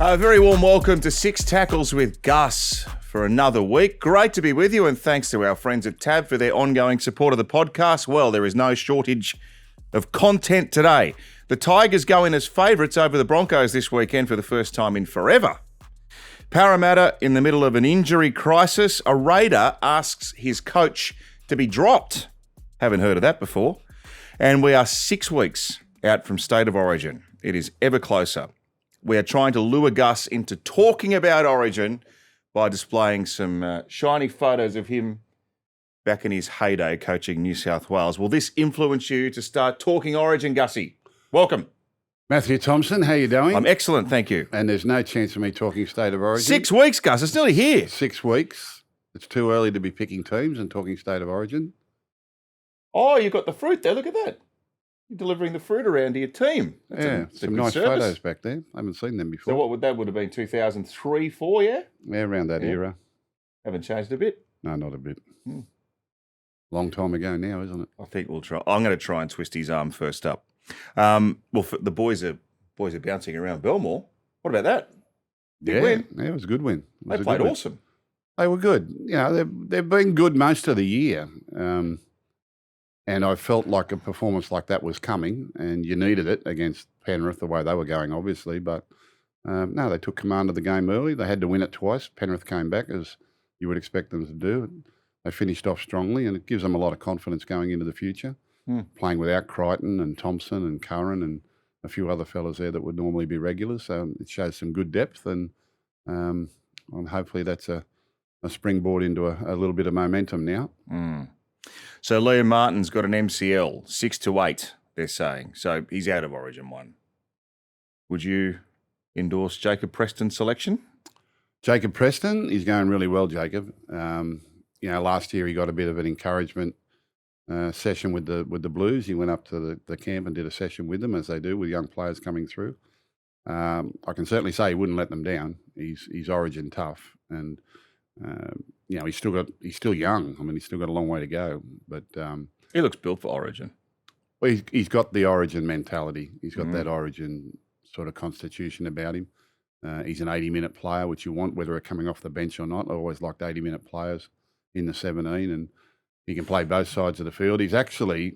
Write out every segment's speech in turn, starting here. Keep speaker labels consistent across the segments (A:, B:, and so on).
A: A very warm welcome to Six Tackles with Gus for another week. Great to be with you, and thanks to our friends at Tab for their ongoing support of the podcast. Well, there is no shortage of content today. The Tigers go in as favourites over the Broncos this weekend for the first time in forever. Parramatta in the middle of an injury crisis. A Raider asks his coach to be dropped. Haven't heard of that before. And we are 6 weeks out from State of Origin. It is ever closer. We are trying to lure Gus into talking about Origin by displaying some shiny photos of him back in his heyday coaching New South Wales. Will this influence you to start talking Origin, Gussie? Welcome.
B: Matthew Thompson, how you doing?
A: I'm excellent, thank you.
B: And there's no chance of me talking State of Origin?
A: 6 weeks, Gus. It's nearly here.
B: 6 weeks. It's too early to be picking teams and talking State of Origin.
A: Oh, you've got the fruit there. Look at that. You're delivering the fruit around to your team. That's
B: some nice photos back there. I haven't seen them before.
A: So what would that have been, 2003, 4, yeah?
B: Yeah, around that era.
A: Haven't changed a bit?
B: No, not a bit. Long time ago now, isn't it?
A: I think we'll try. I'm going to try and twist his arm first up. The boys are bouncing around Belmore. What about that? Big win.
B: Yeah, it was a good win.
A: They played awesome.
B: They were good. You know, they've been good most of the year. And I felt like a performance like that was coming, and you needed it against Penrith the way they were going, obviously. But no, they took command of the game early. They had to win it twice. Penrith came back, as you would expect them to do. They finished off strongly, and it gives them a lot of confidence going into the future, playing without Crichton and Thompson and Curran and a few other fellas there that would normally be regulars. So it shows some good depth, and hopefully that's a springboard into a little bit of momentum now.
A: So Liam Martin's got an MCL, 6 to 8, they're saying. So he's out of Origin 1. Would you endorse Jacob Preston's selection?
B: Jacob Preston, he's going really well, Jacob. Last year he got a bit of an encouragement session with the Blues. He went up to the camp and did a session with them, as they do with young players coming through. I can certainly say he wouldn't let them down. He's Origin tough, and he's still young. I mean, he's still got a long way to go. But
A: he looks built for Origin.
B: Well, he's got the Origin mentality. He's got that Origin sort of constitution about him. He's an 80-minute player, which you want, whether they're coming off the bench or not. I always liked 80-minute players in the 17, and he can play both sides of the field. He's actually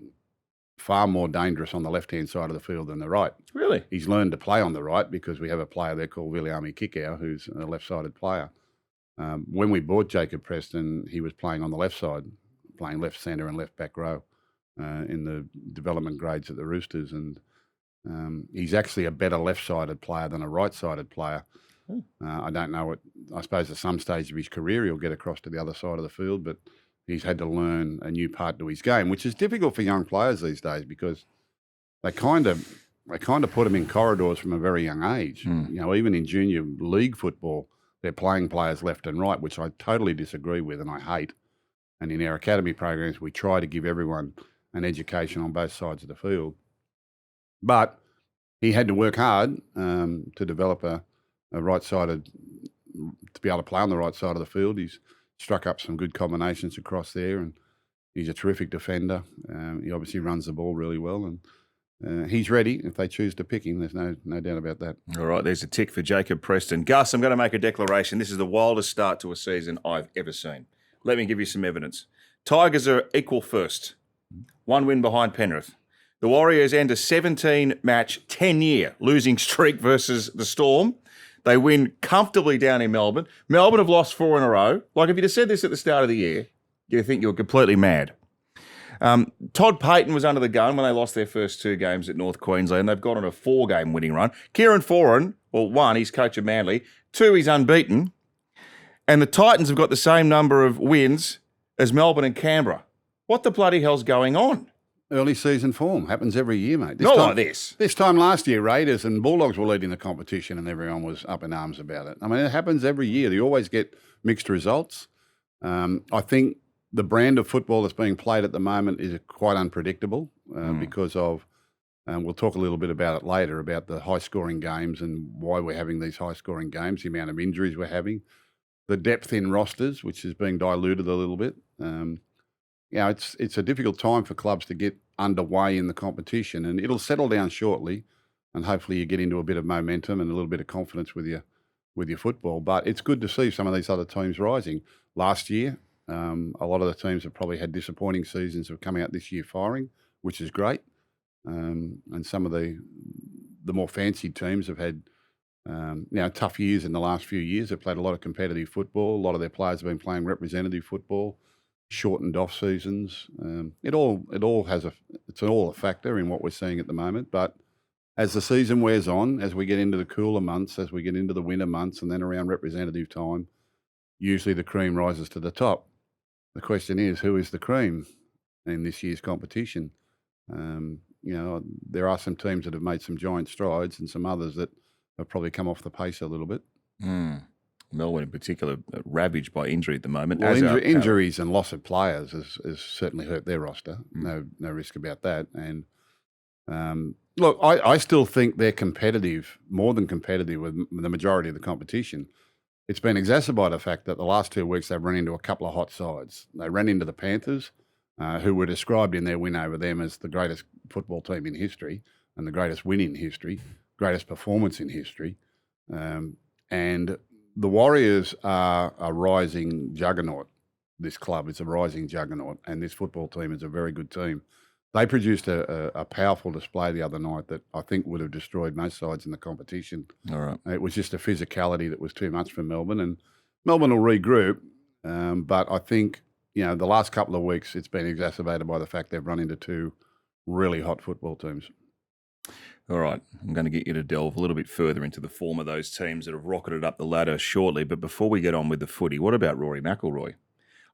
B: far more dangerous on the left-hand side of the field than the right.
A: Really?
B: He's learned to play on the right because we have a player there called Bellamy who's a left-sided player. When we bought Jacob Preston, he was playing on the left side, playing left centre and left back row in the development grades at the Roosters. And he's actually a better left-sided player than a right-sided player. I don't know I suppose at some stage of his career he'll get across to the other side of the field, but he's had to learn a new part to his game, which is difficult for young players these days because they kind of put them in corridors from a very young age. Even in junior league football, they're playing players left and right, which I totally disagree with and I hate. And in our academy programs, we try to give everyone an education on both sides of the field. But he had to work hard to develop a right-sided, to be able to play on the right side of the field. He's struck up some good combinations across there, and he's a terrific defender. He obviously runs the ball really well, and he's ready if they choose to pick him. There's no doubt about that.
A: All right, there's a tick for Jacob Preston. Gus, I'm going to make a declaration. This is the wildest start to a season I've ever seen. Let me give you some evidence. Tigers are equal first. 1 win behind Penrith. The Warriors end a 17-match, 10-year losing streak versus the Storm. They win comfortably down in Melbourne. Melbourne have lost 4 in a row. Like, if you'd have said this at the start of the year, you'd think you were completely mad. Todd Payten was under the gun when they lost their first 2 games at North Queensland. They've got on a 4-game winning run. Kieran Foran, 1, he's coach of Manly. 2, he's unbeaten. And the Titans have got the same number of wins as Melbourne and Canberra. What the bloody hell's going on?
B: Early season form. Happens every year, mate.
A: Not like this.
B: This time last year, Raiders and Bulldogs were leading the competition and everyone was up in arms about it. I mean, it happens every year. You always get mixed results. I think the brand of football that's being played at the moment is quite unpredictable because of, and we'll talk a little bit about it later, about the high-scoring games and why we're having these high-scoring games, the amount of injuries we're having, the depth in rosters, which is being diluted a little bit. It's a difficult time for clubs to get underway in the competition, and it'll settle down shortly, and hopefully you get into a bit of momentum and a little bit of confidence with with your football. But it's good to see some of these other teams rising. Last year, a lot of the teams have probably had disappointing seasons of coming out this year firing, which is great. And some of the more fancied teams have had tough years in the last few years. They've played a lot of competitive football. A lot of their players have been playing representative football, shortened off seasons. It's all a factor in what we're seeing at the moment. But as the season wears on, as we get into the cooler months, as we get into the winter months, and then around representative time, usually the cream rises to the top. The question is, who is the cream in this year's competition? There are some teams that have made some giant strides and some others that have probably come off the pace a little bit.
A: Melbourne in particular, ravaged by injury at the moment.
B: Well, injuries and loss of players has certainly hurt their roster. No risk about that. And look, I still think they're competitive, more than competitive with the majority of the competition. It's been exacerbated by the fact that the last 2 weeks they've run into a couple of hot sides. They ran into the Panthers, who were described in their win over them as the greatest football team in history and the greatest win in history, greatest performance in history. And the Warriors are a rising juggernaut. This club is a rising juggernaut, and this football team is a very good team. They produced a powerful display the other night that I think would have destroyed most sides in the competition.
A: All right.
B: It was just a physicality that was too much for Melbourne, and Melbourne will regroup. But I think, the last couple of weeks it's been exacerbated by the fact they've run into two really hot football teams.
A: All right, I'm going to get you to delve a little bit further into the form of those teams that have rocketed up the ladder shortly. But before we get on with the footy, what about Rory McIlroy?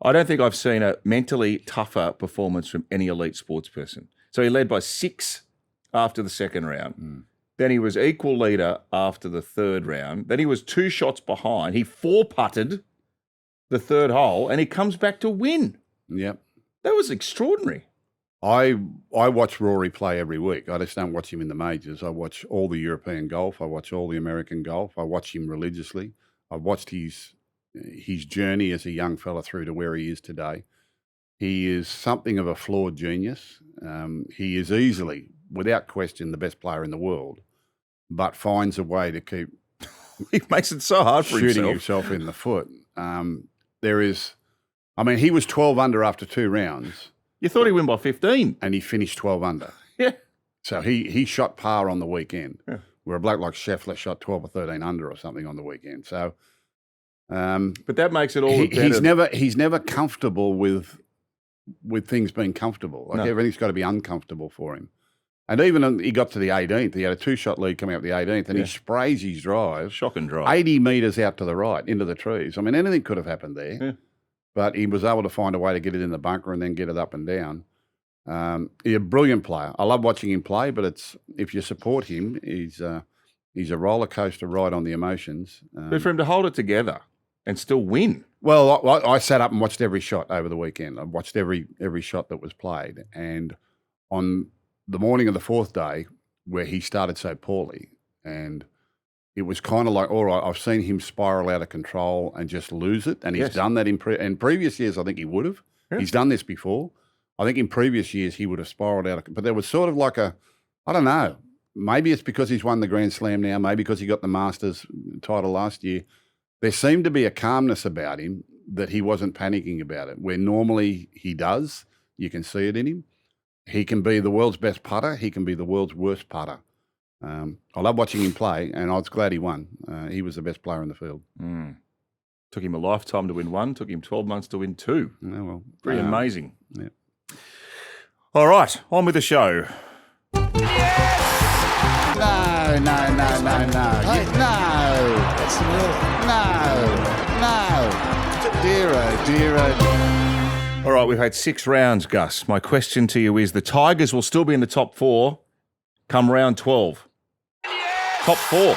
A: I don't think I've seen a mentally tougher performance from any elite sports person. So he led by 6 after the second round. Then he was equal leader after the third round. Then he was 2 shots behind. He 4-putted the third hole, and he comes back to win.
B: Yep.
A: That was extraordinary.
B: I watch Rory play every week. I just don't watch him in the majors. I watch all the European golf. I watch all the American golf. I watch him religiously. I've watched his journey as a young fella through to where he is today. He is something of a flawed genius. He is easily, without question, the best player in the world, but finds a way to keep
A: he makes it so hard for
B: shooting himself in the foot. He was 12 under after 2 rounds.
A: You thought he'd win by 15.
B: And he finished 12 under.
A: Yeah.
B: So he shot par on the weekend, where a bloke like Scheffler shot 12 or 13 under or something on the weekend. So,
A: but that makes it all better.
B: He's never comfortable with things being comfortable. Everything's got to be uncomfortable for him. And even he got to the 18th, he had a 2-shot lead coming up the 18th, and he sprays his drive.
A: Shocking drive.
B: 80 metres out to the right, into the trees. I mean, anything could have happened there. Yeah. But he was able to find a way to get it in the bunker and then get it up and down. He's a brilliant player. I love watching him play, but if you support him, he's a roller coaster ride on the emotions.
A: But for him to hold it together and still win.
B: Well, I sat up and watched every shot over the weekend. I watched every shot that was played. And on the morning of the 4th day, where he started so poorly, and it was kind of like, all right, I've seen him spiral out of control and just lose it. And he's done that in previous years. I think he would have. Yeah. He's done this before. I think in previous years he would have spiraled out. But there was sort of like I don't know, maybe it's because he's won the Grand Slam now, maybe because he got the Masters title last year. There seemed to be a calmness about him that he wasn't panicking about it, where normally he does. You can see it in him. He can be the world's best putter. He can be the world's worst putter. I love watching him play, and I was glad he won. He was the best player in the field.
A: Took him a lifetime to win 1. Took him 12 months to win 2.
B: Yeah, well,
A: pretty amazing.
B: Yeah.
A: All right, on with the show.
C: Yes!
B: No. Dear.
A: All right, we've had 6 rounds, Gus. My question to you is, the Tigers will still be in the top 4 come round 12. Yes! Top 4.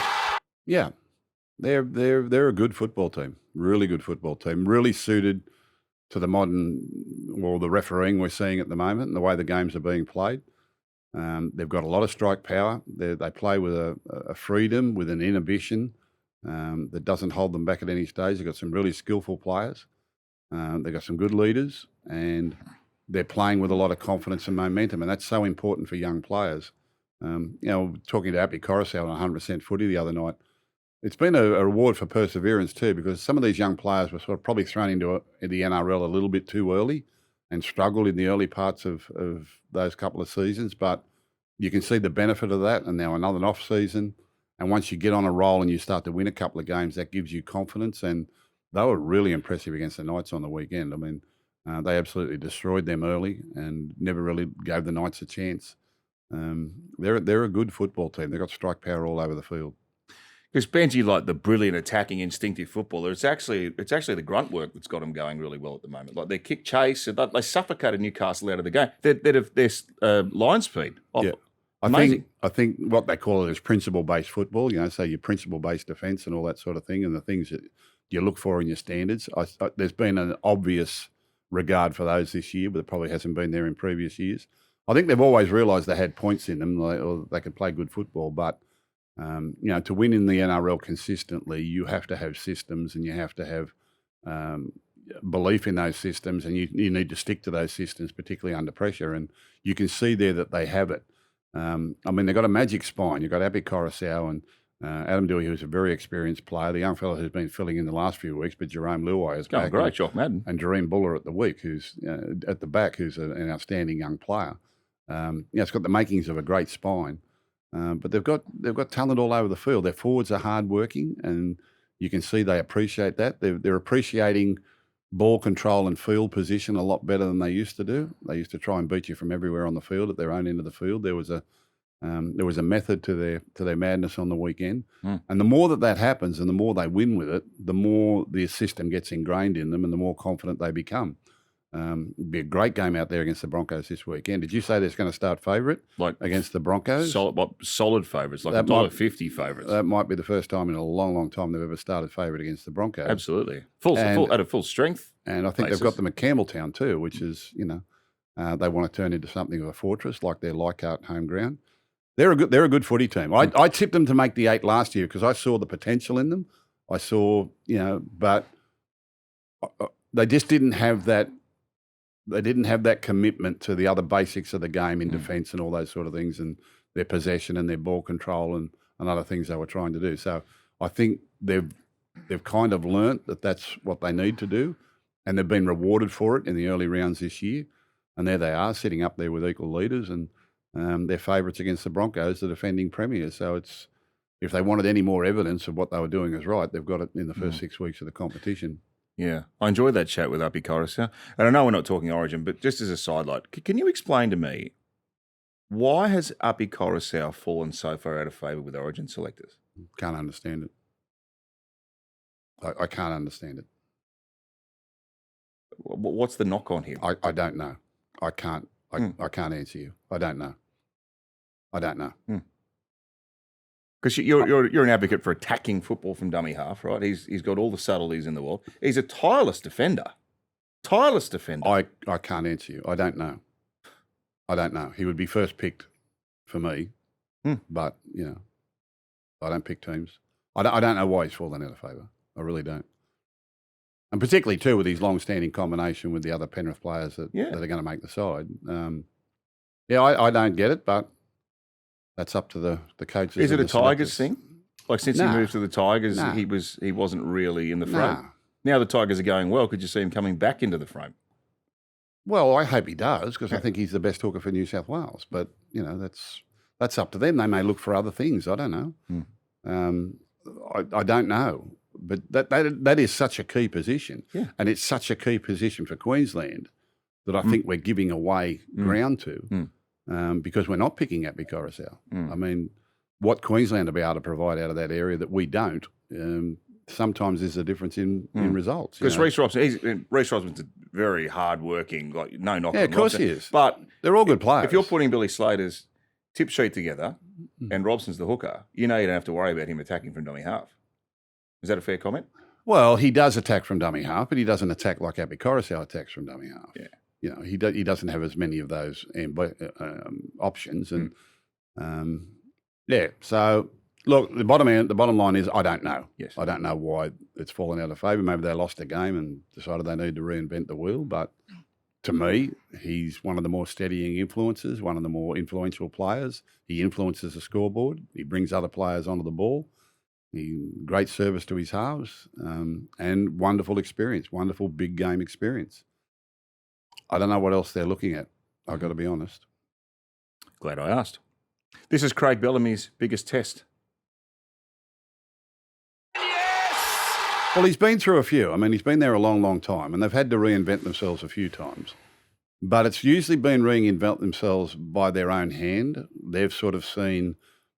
B: Yeah. They're a good football team. Really good football team. Really suited to the the refereeing we're seeing at the moment and the way the games are being played. They've got a lot of strike power. They play with a freedom, with an inhibition that doesn't hold them back at any stage. They've got some really skillful players. They've got some good leaders, and they're playing with a lot of confidence and momentum, and that's so important for young players. Talking to Api Koroisau on 100% footy the other night, It's been a reward for perseverance too, because some of these young players were sort of probably thrown into the NRL a little bit too early and struggled in the early parts of those couple of seasons. But you can see the benefit of that, and now another off season. And once you get on a roll and you start to win a couple of games, that gives you confidence. And they were really impressive against the Knights on the weekend. I mean, they absolutely destroyed them early and never really gave the Knights a chance. They're a good football team. They've got strike power all over the field.
A: Because Benji, like the brilliant attacking instinctive footballer, it's actually the grunt work that's got them going really well at the moment. Like their kick chase, they suffocated Newcastle out of the game. Their line speed.
B: Yeah.
A: Amazing.
B: I think what they call it is principle-based football, so your principle-based defence and all that sort of thing, and the things that you look for in your standards. There's been an obvious regard for those this year, but it probably hasn't been there in previous years. I think they've always realised they had points in them, or they could play good football, but to win in the NRL consistently, you have to have systems and you have to have belief in those systems, and you need to stick to those systems, particularly under pressure. And you can see there that they have it. They've got a magic spine. You've got Api Koroisau and Adam Dewey, who's a very experienced player. The young fellow who's been filling in the last few weeks, but Jerome Luai is back.
A: Great, Jock Madden.
B: And Jareem Buller at the week, who's at the back, who's an outstanding young player. It's got the makings of a great spine. But they've got talent all over the field. Their forwards are hardworking, and you can see they appreciate that. They're appreciating ball control and field position a lot better than they used to do. They used to try and beat you from everywhere on the field at their own end of the field. There was a method to their madness on the weekend, and the more that happens, and the more they win with it, the more the system gets ingrained in them, and the more confident they become. It'd be a great game out there against the Broncos this weekend. Did you say there's going to start favourite against the Broncos?
A: Solid favourites, like $1.50 favourites.
B: That might be the first time in a long, long time they've ever started favourite against the Broncos.
A: Absolutely. At a full strength.
B: And I think they've got them at Campbelltown too, which is, they want to turn into something of a fortress like their Leichhardt home ground. They're a good footy team. I tipped them to make the 8 last year because I saw the potential in them. I saw, but they just didn't have that. They didn't have that commitment to the other basics of the game in defence and all those sort of things, and their possession and their ball control and other things they were trying to do. So I think they've kind of learnt that that's what they need to do, and they've been rewarded for it in the early rounds this year. And there they are, sitting up there with equal leaders, and they're favourites against the Broncos, the defending premiers. So if they wanted any more evidence of what they were doing is right, they've got it in the first 6 weeks of the competition.
A: Yeah, I enjoyed that chat with Api Koroisau. And I know we're not talking Origin, but just as a sidelight, can you explain to me why has Api Koroisau fallen so far out of favour with Origin selectors?
B: Can't understand it. I can't understand it.
A: What's the knock on him?
B: I don't know. I can't answer you. I don't know.
A: Because you're an advocate for attacking football from dummy half, right? He's got all the subtleties in the world. He's a tireless defender. I
B: can't answer you. I don't know. He would be first picked for me, but I don't pick teams. I don't know why he's fallen out of favour. I really don't. And particularly too with his long-standing combination with the other Penrith players that are going to make the side. I don't get it, but that's up to the coaches.
A: Is it a Tigers thing? Like since he moved to the Tigers, he wasn't really in the frame. Now the Tigers are going well. Could you see him coming back into the frame?
B: Well, I hope he does because I think he's the best hooker for New South Wales. But that's up to them. They may look for other things. I don't know. I don't know. But that is such a key position, and it's such a key position for Queensland that I think we're giving away ground to. Because we're not picking Api Koroisau. I mean, what Queensland will be able to provide out of that area that we don't, sometimes there's a difference in results.
A: Because Reece Robson's a very hard-working, no knock on Robson.
B: Yeah, of course he is.
A: But
B: they're all good players.
A: If you're putting Billy Slater's tip sheet together and Robson's the hooker, you don't have to worry about him attacking from dummy half. Is that a fair comment?
B: Well, he does attack from dummy half, but he doesn't attack like Api Koroisau attacks from dummy half. Yeah. He doesn't have as many of those options, and So look, the bottom line is I don't know.
A: Yes.
B: I don't know why it's fallen out of favour. Maybe they lost a game and decided they need to reinvent the wheel. But to me, he's one of the more steadying influences, one of the more influential players. He influences the scoreboard. He brings other players onto the ball. Great service to his halves and wonderful experience, wonderful big game experience. I don't know what else they're looking at, I've got to be honest.
A: Glad I asked. This is Craig Bellamy's biggest test.
B: Well, he's been through a few. I mean, he's been there a long, long time, and they've had to reinvent themselves a few times. But it's usually been reinvent themselves by their own hand. They've sort of seen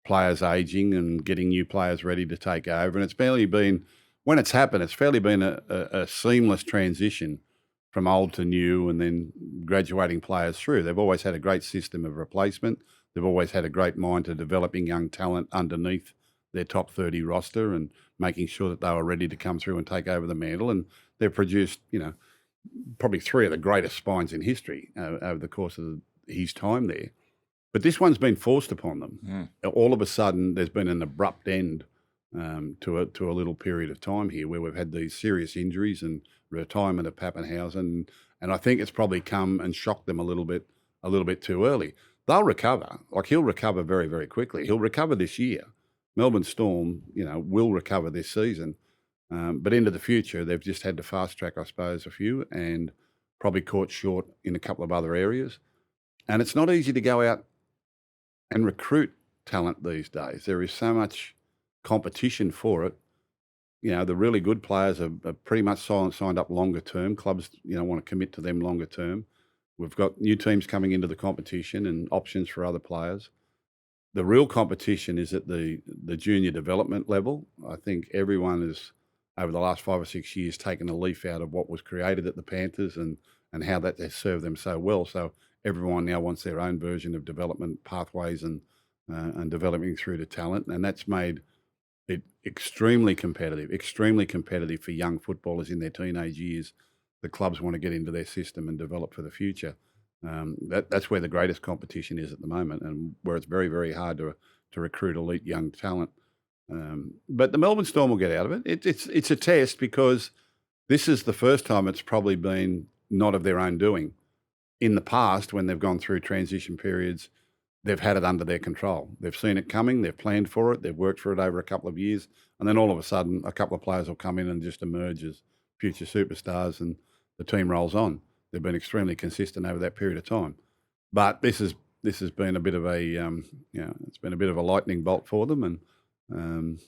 B: players aging and getting new players ready to take over. And it's fairly been, when it's happened, it's fairly been a seamless transition from old to new and then graduating players through. They've always had a great system of replacement. They've always had a great mind to developing young talent underneath their top 30 roster and making sure that they were ready to come through and take over the mantle. And they've produced, probably three of the greatest spines in history over the course of his time there. But this one's been forced upon them. All of a sudden, there's been an abrupt end to a little period of time here where we've had these serious injuries and retirement of Pappenhausen, and I think it's probably come and shocked them a little bit too early. They'll recover. Like, he'll recover very, very quickly. He'll recover this year. Melbourne Storm, will recover this season. But into the future, they've just had to fast track, I suppose, a few and probably caught short in a couple of other areas. And it's not easy to go out and recruit talent these days. There is so much competition for it. The really good players are pretty much signed up longer term. Clubs, want to commit to them longer term. We've got new teams coming into the competition and options for other players. The real competition is at the junior development level. I think everyone has, over the last 5 or 6 years, taken a leaf out of what was created at the Panthers and how that has served them so well. So everyone now wants their own version of development pathways and developing through to talent. And that's made it extremely competitive for young footballers in their teenage years. The clubs want to get into their system and develop for the future. That's where the greatest competition is at the moment, and where it's very, very hard to recruit elite young talent. But the Melbourne Storm will get out of it. It's a test because this is the first time it's probably been not of their own doing. In the past, when they've gone through transition periods, they've had it under their control. They've seen it coming, they've planned for it, they've worked for it over a couple of years, and then all of a sudden a couple of players will come in and just emerge as future superstars and the team rolls on. They've been extremely consistent over that period of time. But this has been a bit of it's been a bit of a lightning bolt for them, and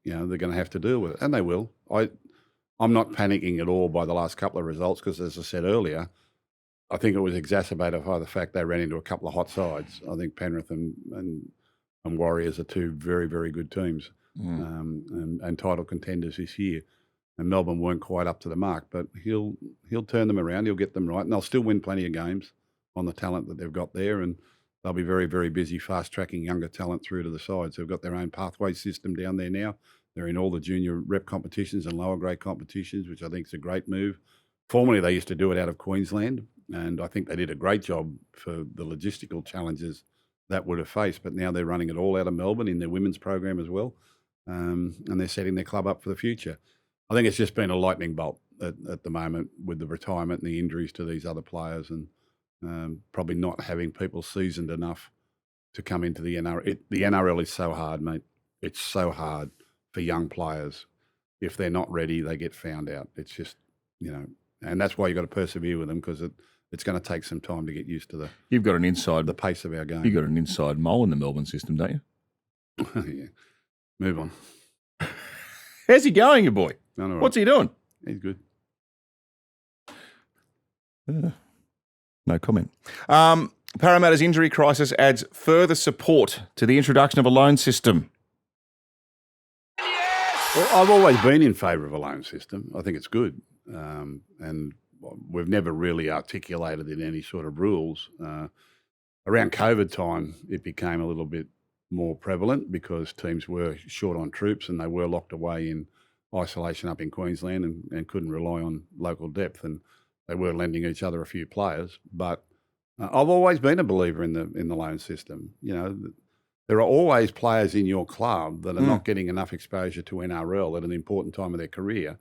B: they're going to have to deal with it, and they will. I'm not panicking at all by the last couple of results because, as I said earlier, I think it was exacerbated by the fact they ran into a couple of hot sides. I think Penrith and Warriors are two very, very good teams and title contenders this year. And Melbourne weren't quite up to the mark, but he'll turn them around. He'll get them right, and they'll still win plenty of games on the talent that they've got there. And they'll be very, very busy fast-tracking younger talent through to the sides. They've got their own pathway system down there now. They're in all the junior rep competitions and lower grade competitions, which I think is a great move. Formerly, they used to do it out of Queensland, and I think they did a great job for the logistical challenges that would have faced. But now they're running it all out of Melbourne in their women's program as well, and they're setting their club up for the future. I think it's just been a lightning bolt at the moment with the retirement and the injuries to these other players, and probably not having people seasoned enough to come into the NRL. The NRL is so hard, mate. It's so hard for young players. If they're not ready, they get found out. It's just, and that's why you've got to persevere with them, because it's going to take some time to get used to
A: You've got an inside
B: the pace of our game.
A: You've got an inside mole in the Melbourne system, don't you?
B: Yeah. Move on.
A: How's he going, your boy?
B: Right.
A: What's he doing?
B: He's good.
A: No comment. Parramatta's injury crisis adds further support to the introduction of a loan system.
B: Well, I've always been in favour of a loan system. I think it's good. And we've never really articulated in any sort of rules. Around COVID time, it became a little bit more prevalent because teams were short on troops and they were locked away in isolation up in Queensland and couldn't rely on local depth, and they were lending each other a few players. But I've always been a believer in the loan system. There are always players in your club that are not getting enough exposure to NRL at an important time of their career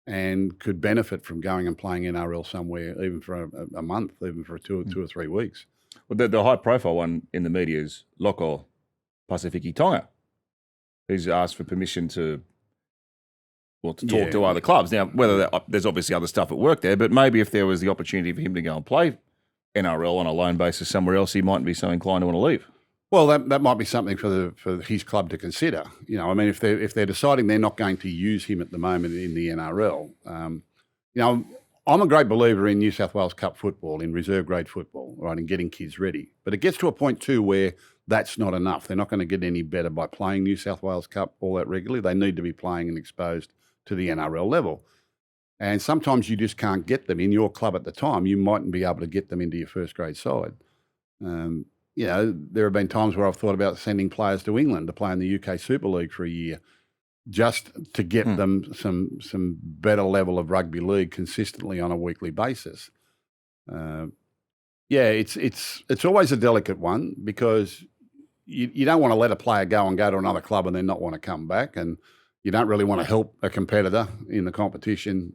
B: and could benefit from going and playing NRL somewhere, even for a month, even for two or 3 weeks.
A: Well, the high-profile one in the media is Loko Pasifiki Tonga, who's asked for permission to talk to other clubs. Now, there's obviously other stuff at work there, but maybe if there was the opportunity for him to go and play NRL on a loan basis somewhere else, he mightn't be so inclined to want to leave.
B: Well, that might be something for his club to consider. If they're deciding they're not going to use him at the moment in the NRL, I'm a great believer in New South Wales Cup football, in reserve grade football, right, and getting kids ready. But it gets to a point too where that's not enough. They're not going to get any better by playing New South Wales Cup all that regularly. They need to be playing and exposed to the NRL level. And sometimes you just can't get them in your club at the time. You mightn't be able to get them into your first grade side. There have been times where I've thought about sending players to England to play in the UK Super League for a year, just to get them some better level of rugby league consistently on a weekly basis. It's always a delicate one, because you don't want to let a player go to another club and then not want to come back, and you don't really want to help a competitor in the competition,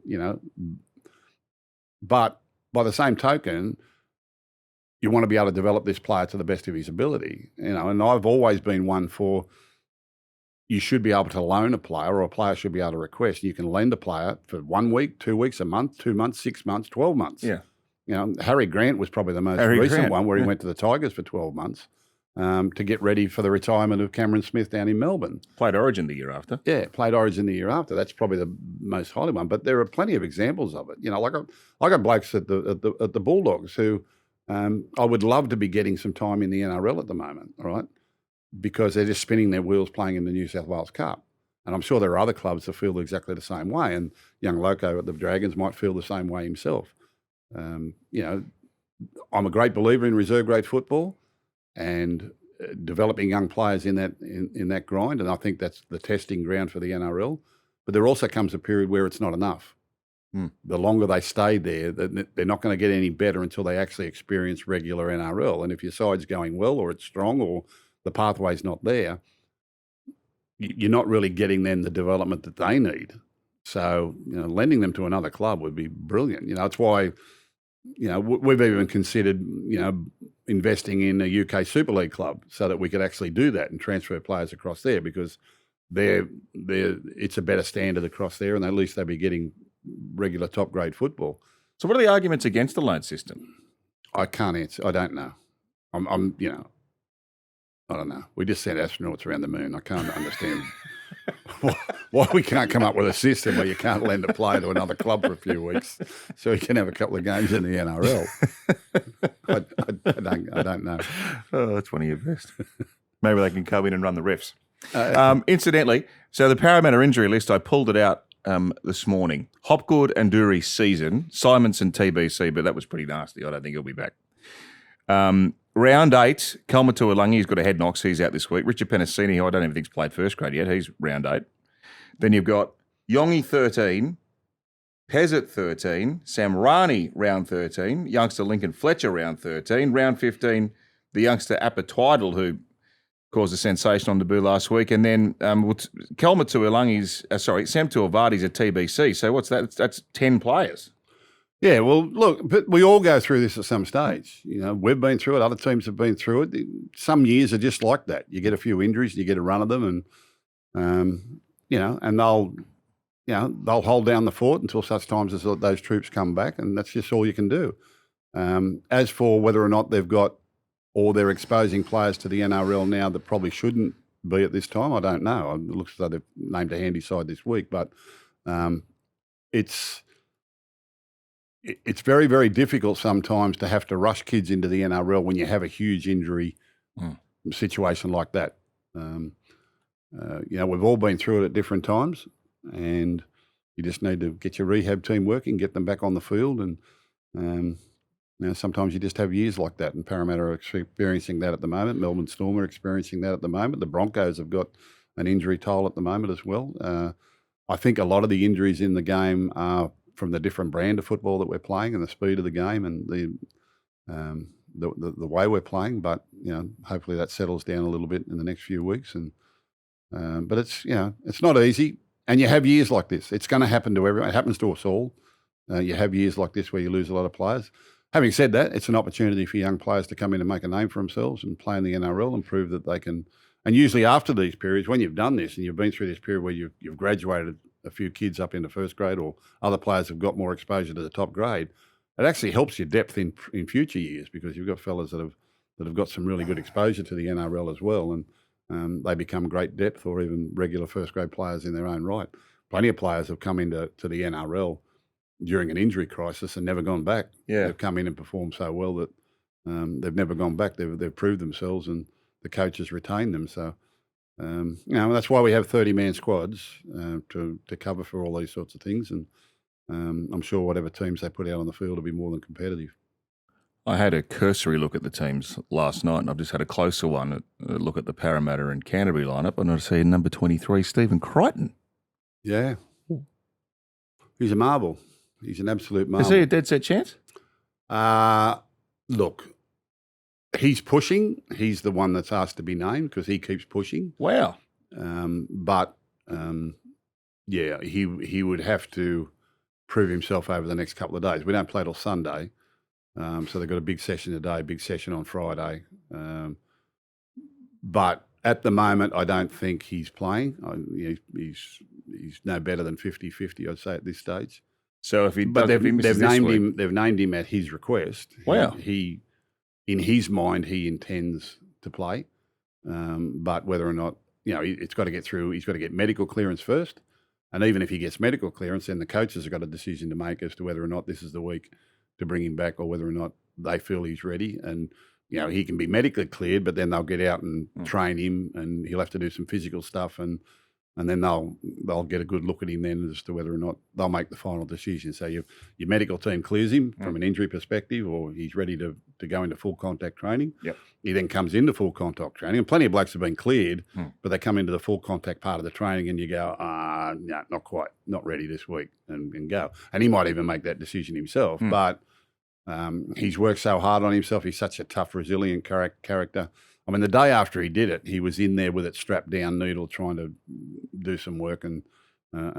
B: But by the same token, you want to be able to develop this player to the best of his ability, and I've always been one for, you should be able to loan a player, or a player should be able to request. You can lend a player for 1 week, 2 weeks, a month, 2 months, 6 months, 12 months.
A: Yeah.
B: Harry Grant was probably the most recent one, where he went to the Tigers for 12 months to get ready for the retirement of Cameron Smith down in Melbourne.
A: Played Origin the year after.
B: Yeah, played Origin the year after. That's probably the most highly one. But there are plenty of examples of it. I got blokes at the Bulldogs who I would love to be getting some time in the NRL at the moment, all right? Because they're just spinning their wheels playing in the New South Wales Cup. And I'm sure there are other clubs that feel exactly the same way. And young Loco at the Dragons might feel the same way himself. I'm a great believer in reserve grade football and developing young players in that grind. And I think that's the testing ground for the NRL. But there also comes a period where it's not enough. The longer they stay there, they're not going to get any better until they actually experience regular NRL. And if your side's going well, or it's strong, or the pathway's not there, you're not really getting them the development that they need. So, lending them to another club would be brilliant. It's why, we've even considered, investing in a UK Super League club so that we could actually do that and transfer players across there, because it's a better standard across there, and at least they'll be getting regular top grade football.
A: So what are the arguments against the loan system?
B: I can't answer. I don't know. I don't know. We just sent astronauts around the moon. I can't understand why we can't come up with a system where you can't lend a player to another club for a few weeks so he can have a couple of games in the NRL. I don't know.
A: Oh, that's one of your best. Maybe they can come in and run the refs. Incidentally, so the Parramatta injury list, I pulled it out this morning. Hopgood and Dury season, Simonson TBC, but that was pretty nasty. I don't think he'll be back. Round 8, Kalmatualangi's got a head knocks. He's out this week. Richard Penasini, who I don't even think's played first grade yet. He's round 8. Then you've got Yongi 13, Pezzett 13, Sam Rani round 13, youngster Lincoln Fletcher round 13, round 15, the youngster Apatidal, who caused a sensation on debut last week, and then Sam Tuivati's a TBC. So what's that? That's 10 players.
B: Yeah, well, look, but we all go through this at some stage. We've been through it. Other teams have been through it. Some years are just like that. You get a few injuries, and you get a run of them, and and they'll hold down the fort until such times as those troops come back, and that's just all you can do. As for whether or not they've got, or they're exposing players to the NRL now that probably shouldn't be at this time, I don't know. It looks as though they've named a handy side this week, but it's very, very difficult sometimes to have to rush kids into the NRL when you have a huge injury situation like that. We've all been through it at different times, and you just need to get your rehab team working, get them back on the field, and sometimes you just have years like that, and Parramatta are experiencing that at the moment. Melbourne Storm are experiencing that at the moment. The Broncos have got an injury toll at the moment as well. I think a lot of the injuries in the game are from the different brand of football that we're playing and the speed of the game and the way we're playing. But hopefully that settles down a little bit in the next few weeks. And but it's not easy, and you have years like this. It's going to happen to everyone. It happens to us all. You have years like this where you lose a lot of players. Having said that, it's an opportunity for young players to come in and make a name for themselves and play in the NRL and prove that they can And usually after these periods, when you've done this and you've been through this period where you've graduated a few kids up into first grade, or other players have got more exposure to the top grade, it actually helps your depth in future years, because you've got fellas that have got some really good exposure to the NRL as well, and they become great depth or even regular first grade players in their own right. Plenty of players have come into the NRL during an injury crisis and never gone back.
A: Yeah.
B: They've come in and performed so well that they've never gone back. They've proved themselves, and the coaches retain them. So, that's why we have 30-man squads to cover for all these sorts of things. And I'm sure whatever teams they put out on the field will be more than competitive.
A: I had a cursory look at the teams last night, and I've just had a closer one look at the Parramatta and Canterbury lineup, and I see number 23, Stephen Crichton.
B: Yeah. He's a marvel. He's an absolute marvel.
A: Is he a dead set chance?
B: Look, he's pushing. He's the one that's asked to be named because he keeps pushing.
A: Wow.
B: He would have to prove himself over the next couple of days. We don't play till Sunday, so they've got a big session today, big session on Friday. But at the moment, I don't think he's playing. He's no better than 50-50, I'd say, at this stage.
A: So if he
B: but
A: they've
B: named him at his request.
A: Wow.
B: He in his mind, he intends to play, but whether or not, it's got to get through. He's got to get medical clearance first, and even if he gets medical clearance, then the coaches have got a decision to make as to whether or not this is the week to bring him back, or whether or not they feel he's ready. And he can be medically cleared, but then they'll get out and train him, and he'll have to do some physical stuff, and then they'll get a good look at him then as to whether or not they'll make the final decision. So your medical team clears him from an injury perspective, or he's ready to go into full contact training.
A: Yep.
B: He then comes into full contact training, and plenty of blokes have been cleared, but they come into the full contact part of the training, and you go, no, not quite, not ready this week, and go. And he might even make that decision himself, but he's worked so hard on himself. He's such a tough, resilient character. I mean, the day after he did it, he was in there with it strapped down, needle, trying to do some work and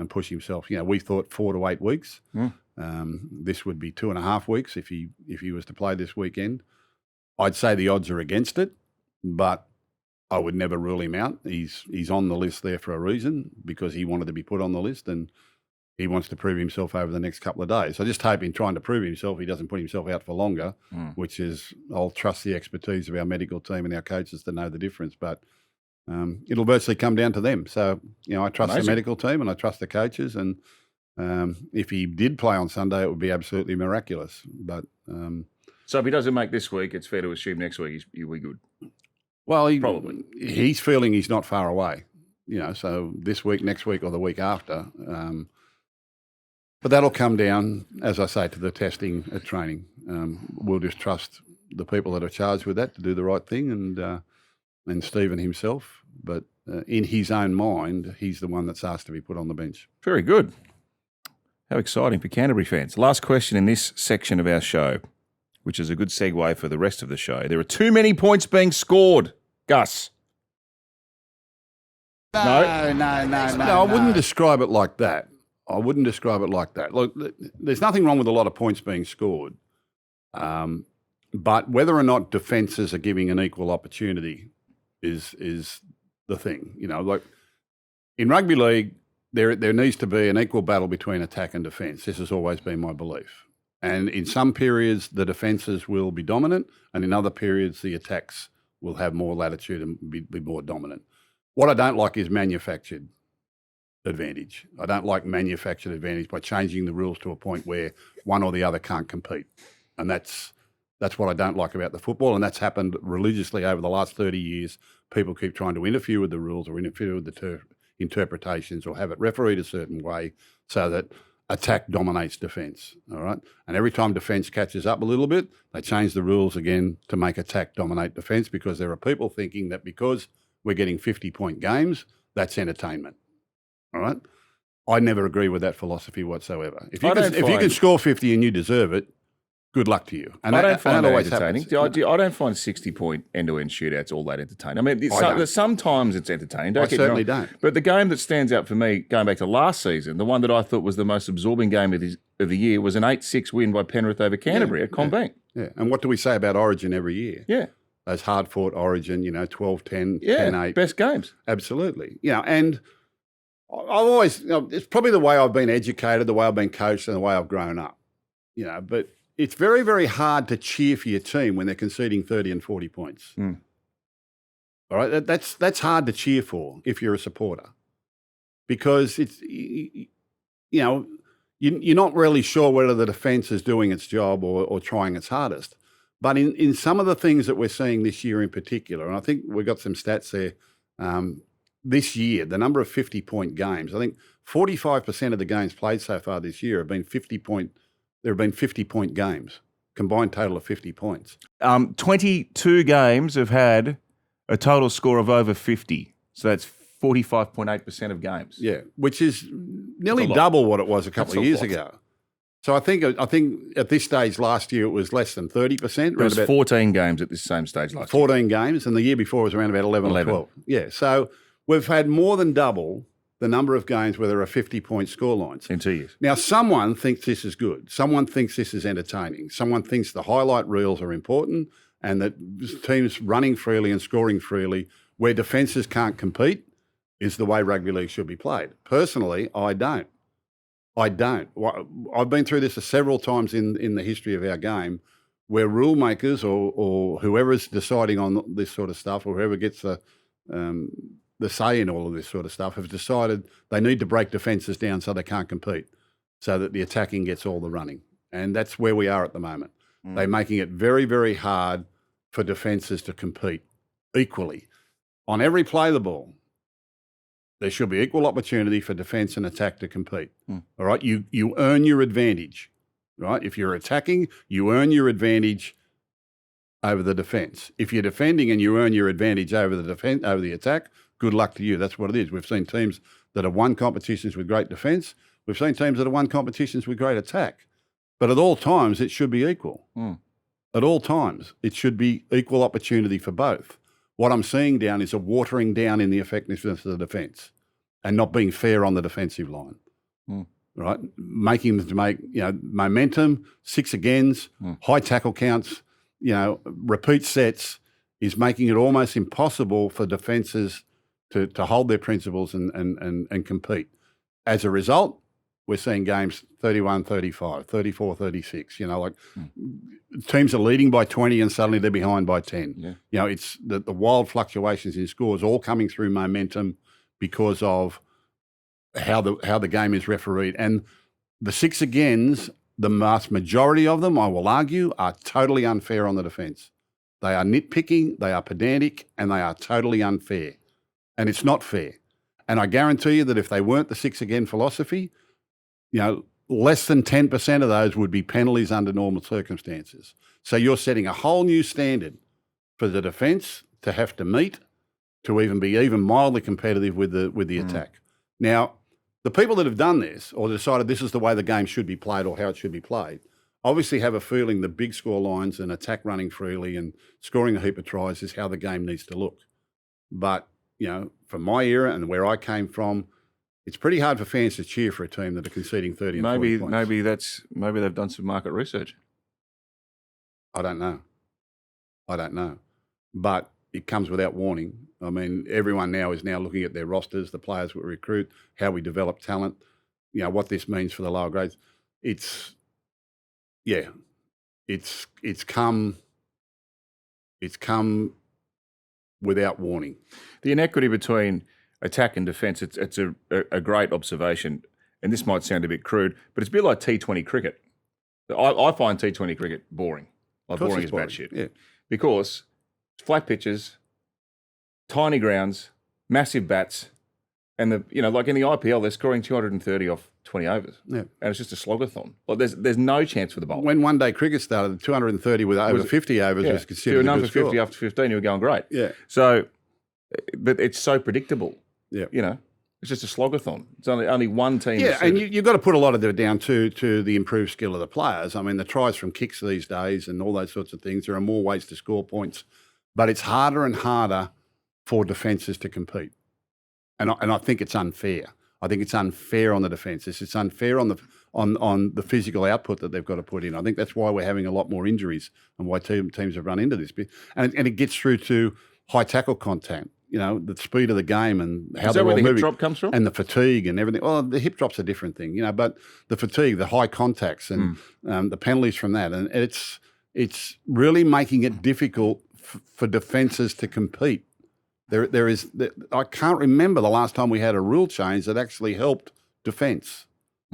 B: push himself. We thought 4 to 8 weeks. This would be 2.5 weeks if he was to play this weekend. I'd say the odds are against it, but I would never rule him out. He's on the list there for a reason, because he wanted to be put on the list, and he wants to prove himself over the next couple of days. I just hope in trying to prove himself, he doesn't put himself out for longer, which is, I'll trust the expertise of our medical team and our coaches to know the difference. But it'll virtually come down to them. So, I trust the medical team and I trust the coaches. And if he did play on Sunday, it would be absolutely miraculous. But
A: so if he doesn't make this week, it's fair to assume next week he'll be good.
B: Well,
A: probably.
B: He's feeling he's not far away. So this week, next week, or the week after. But that'll come down, as I say, to the testing at training. We'll just trust the people that are charged with that to do the right thing, and Stephen himself. But in his own mind, he's the one that's asked to be put on the bench.
A: Very good. How exciting for Canterbury fans. Last question in this section of our show, which is a good segue for the rest of the show. There are too many points being scored, Gus.
B: No, I wouldn't describe it like that. Look, there's nothing wrong with a lot of points being scored, but whether or not defences are giving an equal opportunity is the thing. Like in rugby league, there needs to be an equal battle between attack and defence. This has always been my belief. And in some periods, the defences will be dominant, and in other periods, the attacks will have more latitude and be more dominant. What I don't like is manufactured advantage. I don't like manufactured advantage by changing the rules to a point where one or the other can't compete. And that's what I don't like about the football, and that's happened religiously over the last 30 years. People keep trying to interfere with the rules or interfere with the interpretations or have it refereed a certain way so that attack dominates defence, all right? And every time defence catches up a little bit, they change the rules again to make attack dominate defence, because there are people thinking that because we're getting 50-point games, that's entertainment. All right, I never agree with that philosophy whatsoever. If you can score 50 and you deserve it, good luck to you. And
A: I don't find
B: that
A: that
B: always
A: entertaining.
B: happens.
A: I don't find 60-point end-to-end shootouts all that entertaining. I mean, sometimes it's entertaining.
B: I certainly don't.
A: But the game that stands out for me, going back to last season, the one that I thought was the most absorbing game of the year was an 8-6 win by Penrith over Canterbury at CommBank.
B: Yeah, and what do we say about Origin every year?
A: Yeah.
B: those hard-fought Origin, 12-10,
A: Yeah,
B: 10-8.
A: best games.
B: Absolutely. And I've always, it's probably the way I've been educated, the way I've been coached, and the way I've grown up, but it's very, very hard to cheer for your team when they're conceding 30 and 40 points.
A: Mm.
B: All right, that's hard to cheer for if you're a supporter, because it's you're not really sure whether the defence is doing its job or trying its hardest. But in some of the things that we're seeing this year in particular, and I think we've got some stats there, this year, the number of 50-point games, I think 45% of the games played so far this year have been 50-point. There have been 50-point games, combined total of 50 points.
A: 22 games have had a total score of over 50. So that's 45.8% of games.
B: Yeah, which is nearly double what it was a couple of years ago. So I think at this stage last year it was less than 30%.
A: It was 14 games at this same stage last year.
B: 14 games, and the year before was around about 11 or 12. Yeah, so we've had more than double the number of games where there are 50-point scorelines.
A: In 2 years.
B: Now, someone thinks this is good. Someone thinks this is entertaining. Someone thinks the highlight reels are important and that teams running freely and scoring freely where defences can't compete is the way rugby league should be played. Personally, I don't. I've been through this several times in the history of our game where rule makers or whoever's deciding on this sort of stuff or whoever gets the say in all of this sort of stuff have decided they need to break defences down so they can't compete, so that the attacking gets all the running. And that's where we are at the moment. They're making it very, very hard for defences to compete equally. On every play of the ball, there should be equal opportunity for defence and attack to compete. All right, you earn your advantage, right? If you're attacking, you earn your advantage over the defence. If you're defending and you earn your advantage over the attack, good luck to you. That's what it is. We've seen teams that have won competitions with great defence. We've seen teams that have won competitions with great attack. But at all times, it should be equal. At all times, it should be equal opportunity for both. What I'm seeing down is a watering down in the effectiveness of the defence and not being fair on the defensive line, right? Making them to make, momentum, 6 agains, high tackle counts, repeat sets is making it almost impossible for defences to hold their principles and compete. As a result, we're seeing games 31-35, 34-36, teams are leading by 20 and suddenly they're behind by 10. Yeah. It's the wild fluctuations in scores all coming through momentum because of how the game is refereed. And the 6 agains, the vast majority of them, I will argue, are totally unfair on the defence. They are nitpicking, they are pedantic, and they are totally unfair. And it's not fair. And I guarantee you that if they weren't the 6 again philosophy, less than 10% of those would be penalties under normal circumstances. So you're setting a whole new standard for the defence to have to meet to even be even mildly competitive with the attack. Now, the people that have done this or decided this is the way the game should be played or how it should be played obviously have a feeling the big score lines and attack running freely and scoring a heap of tries is how the game needs to look. But, from my era and where I came from, it's pretty hard for fans to cheer for a team that are conceding 30 and 40 points.
A: Maybe they've done some market research.
B: I don't know. But it comes without warning. I mean, everyone now is looking at their rosters, the players we recruit, how we develop talent, what this means for the lower grades. It's come without warning.
A: The inequity between attack and defence, it's a great observation, and this might sound a bit crude, but it's a bit like T20 cricket. I find T20 cricket boring. Boring is bad shit.
B: Yeah.
A: Because flat pitches, tiny grounds, massive bats, and like in the IPL, they're scoring 230 off 20 overs. Yeah. And it's just a sloggathon. Like there's no chance for the bowl.
B: When one day cricket started, 230 with over 50 overs was considered a good score.
A: 50 after 15, you were going great.
B: Yeah.
A: So, but it's so predictable.
B: Yeah.
A: It's just a sloggathon. It's only one team.
B: Yeah, and you've got to put a lot of it down to the improved skill of the players. I mean, the tries from kicks these days and all those sorts of things, there are more ways to score points, but it's harder and harder for defences to compete. And I think it's unfair. I think it's unfair on the defence. It's unfair on the physical output that they've got to put in. I think that's why we're having a lot more injuries and why teams have run into this. And it gets through to high tackle contact, the speed of the game and how they're all moving. Is that where the hip
A: drop comes from?
B: And the fatigue and everything. Well, the hip drop's a different thing, but the fatigue, the high contacts and the penalties from that. And it's really making it difficult for defences to compete. I can't remember the last time we had a rule change that actually helped defence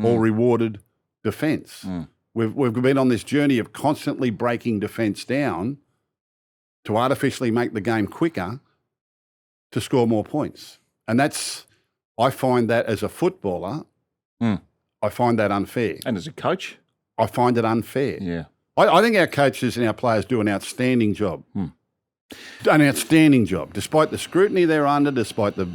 B: or rewarded defence. We've been on this journey of constantly breaking defence down to artificially make the game quicker to score more points. And I find that as a footballer, I find that unfair.
A: And as a coach?
B: I find it unfair.
A: Yeah.
B: I think our coaches and our players do an outstanding job. An outstanding job, despite the scrutiny they're under, despite the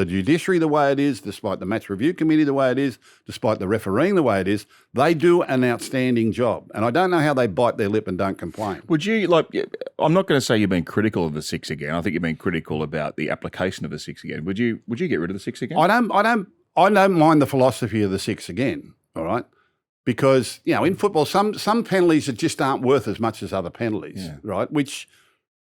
B: judiciary the way it is, despite the match review committee the way it is, despite the refereeing the way it is, they do an outstanding job. And I don't know how they bite their lip and don't complain.
A: Would you, I'm not going to say you've been critical of the six again. I think you've been critical about the application of the six again. Would you get rid of the six again?
B: I don't mind the philosophy of the six again, all right? Because, in football, some penalties just aren't worth as much as other penalties, right? Which,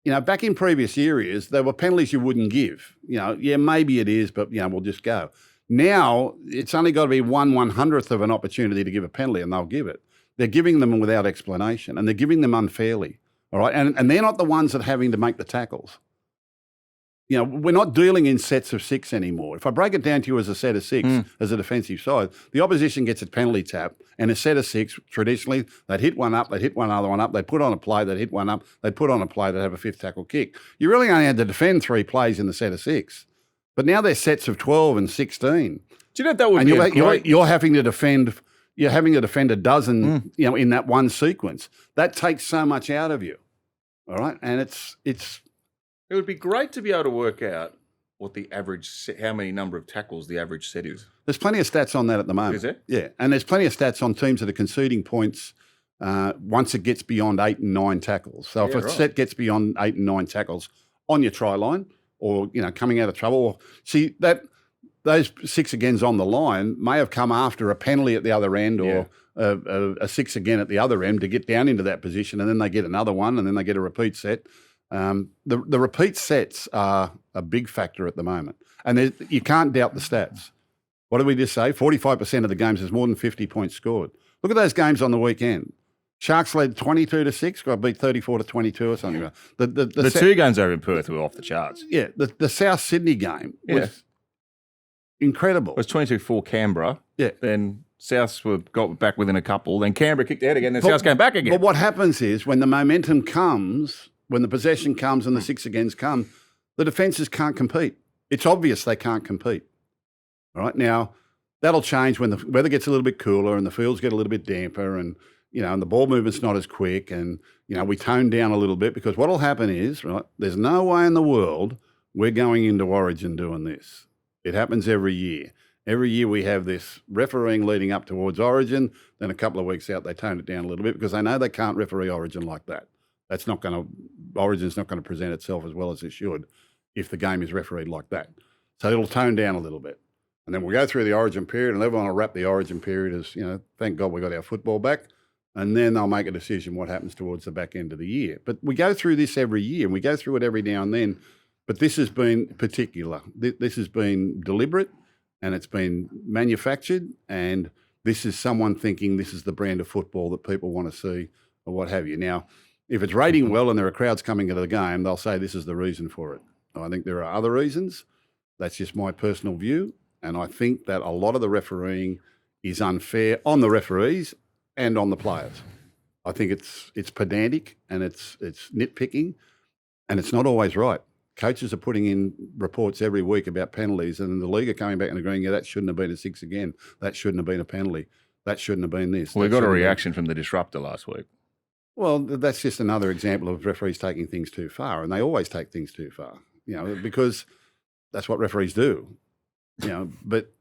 B: back in previous years, there were penalties you wouldn't give. Maybe it is, but, we'll just go. Now, it's only got to be 1/100th of an opportunity to give a penalty and they'll give it. They're giving them without explanation and they're giving them unfairly, all right? And they're not the ones that are having to make the tackles. We're not dealing in sets of six anymore. If I break it down to you as a set of six, as a defensive side, the opposition gets a penalty tap and a set of six, traditionally, they'd hit one up, they'd hit one other one up, they'd put on a play, they'd hit one up, they'd put on a play, they'd have a fifth tackle kick. You really only had to defend 3 plays in the set of six. But now they're sets of 12 and 16.
A: Do you know that would be
B: you're having to defend a dozen, in that one sequence. That takes so much out of you. All right? And it's
A: It would be great to be able to work out what the average, how many number of tackles the average set is.
B: There's plenty of stats on that at the moment.
A: Is there?
B: Yeah, and there's plenty of stats on teams that are conceding points once it gets beyond 8 and 9 tackles. So if a set gets beyond 8 and 9 tackles on your try line or, coming out of trouble, or see that those six agains on the line may have come after a penalty at the other end or a six again at the other end to get down into that position, and then they get another one and then they get a repeat set. The repeat sets are a big factor at the moment. And you can't doubt the stats. What did we just say? 45% of the games there's more than 50 points scored. Look at those games on the weekend. Sharks led 22-6, got beat 34-22 or something.
A: The two games over in Perth were off the charts.
B: Yeah, the South Sydney game was incredible.
A: It was 22-4 Canberra.
B: Yeah.
A: Then Souths got back within a couple. Then Canberra kicked out again. Then Souths came back again.
B: But what happens is when the momentum comes, when the possession comes and the six agains come, the defences can't compete. It's obvious they can't compete. All right, now that'll change when the weather gets a little bit cooler and the fields get a little bit damper and, and the ball movement's not as quick and, we tone down a little bit because what'll happen is, right, there's no way in the world we're going into Origin doing this. It happens every year. Every year we have this refereeing leading up towards Origin, then a couple of weeks out they tone it down a little bit because they know they can't referee Origin like that. Origin's not going to present itself as well as it should if the game is refereed like that. So it'll tone down a little bit. And then we'll go through the Origin period and everyone will wrap the Origin period as, thank God we got our football back. And then they'll make a decision what happens towards the back end of the year. But we go through this every year and we go through it every now and then. But this has been particular. This has been deliberate and it's been manufactured. And this is someone thinking this is the brand of football that people want to see or what have you. Now, if it's rating well and there are crowds coming into the game, they'll say this is the reason for it. I think there are other reasons. That's just my personal view. And I think that a lot of the refereeing is unfair on the referees and on the players. I think it's pedantic and it's nitpicking and it's not always right. Coaches are putting in reports every week about penalties and the league are coming back and agreeing, that shouldn't have been a six again. That shouldn't have been a penalty. That shouldn't have been this.
A: Well, we got a reaction from the disruptor last week.
B: Well, that's just another example of referees taking things too far, and they always take things too far, because that's what referees do, But,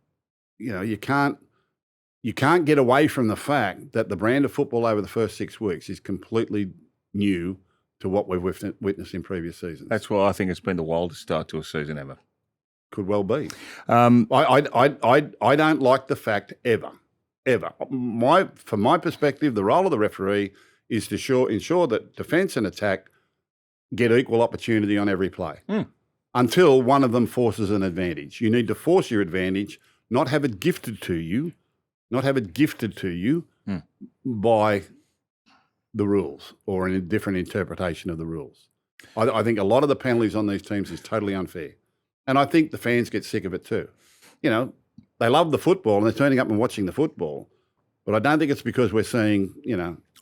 B: you can't get away from the fact that the brand of football over the first 6 weeks is completely new to what we've witnessed in previous seasons.
A: That's why I think it's been the wildest start to a season ever.
B: Could well be.
A: Um,
B: I don't like the fact ever. From my perspective, the role of the referee is to ensure that defence and attack get equal opportunity on every play until one of them forces an advantage. You need to force your advantage, not have it gifted to you, by the rules or a different interpretation of the rules. I think a lot of the penalties on these teams is totally unfair. And I think the fans get sick of it too. You know, they love the football and they're turning up and watching the football. But I don't think it's because we're seeing,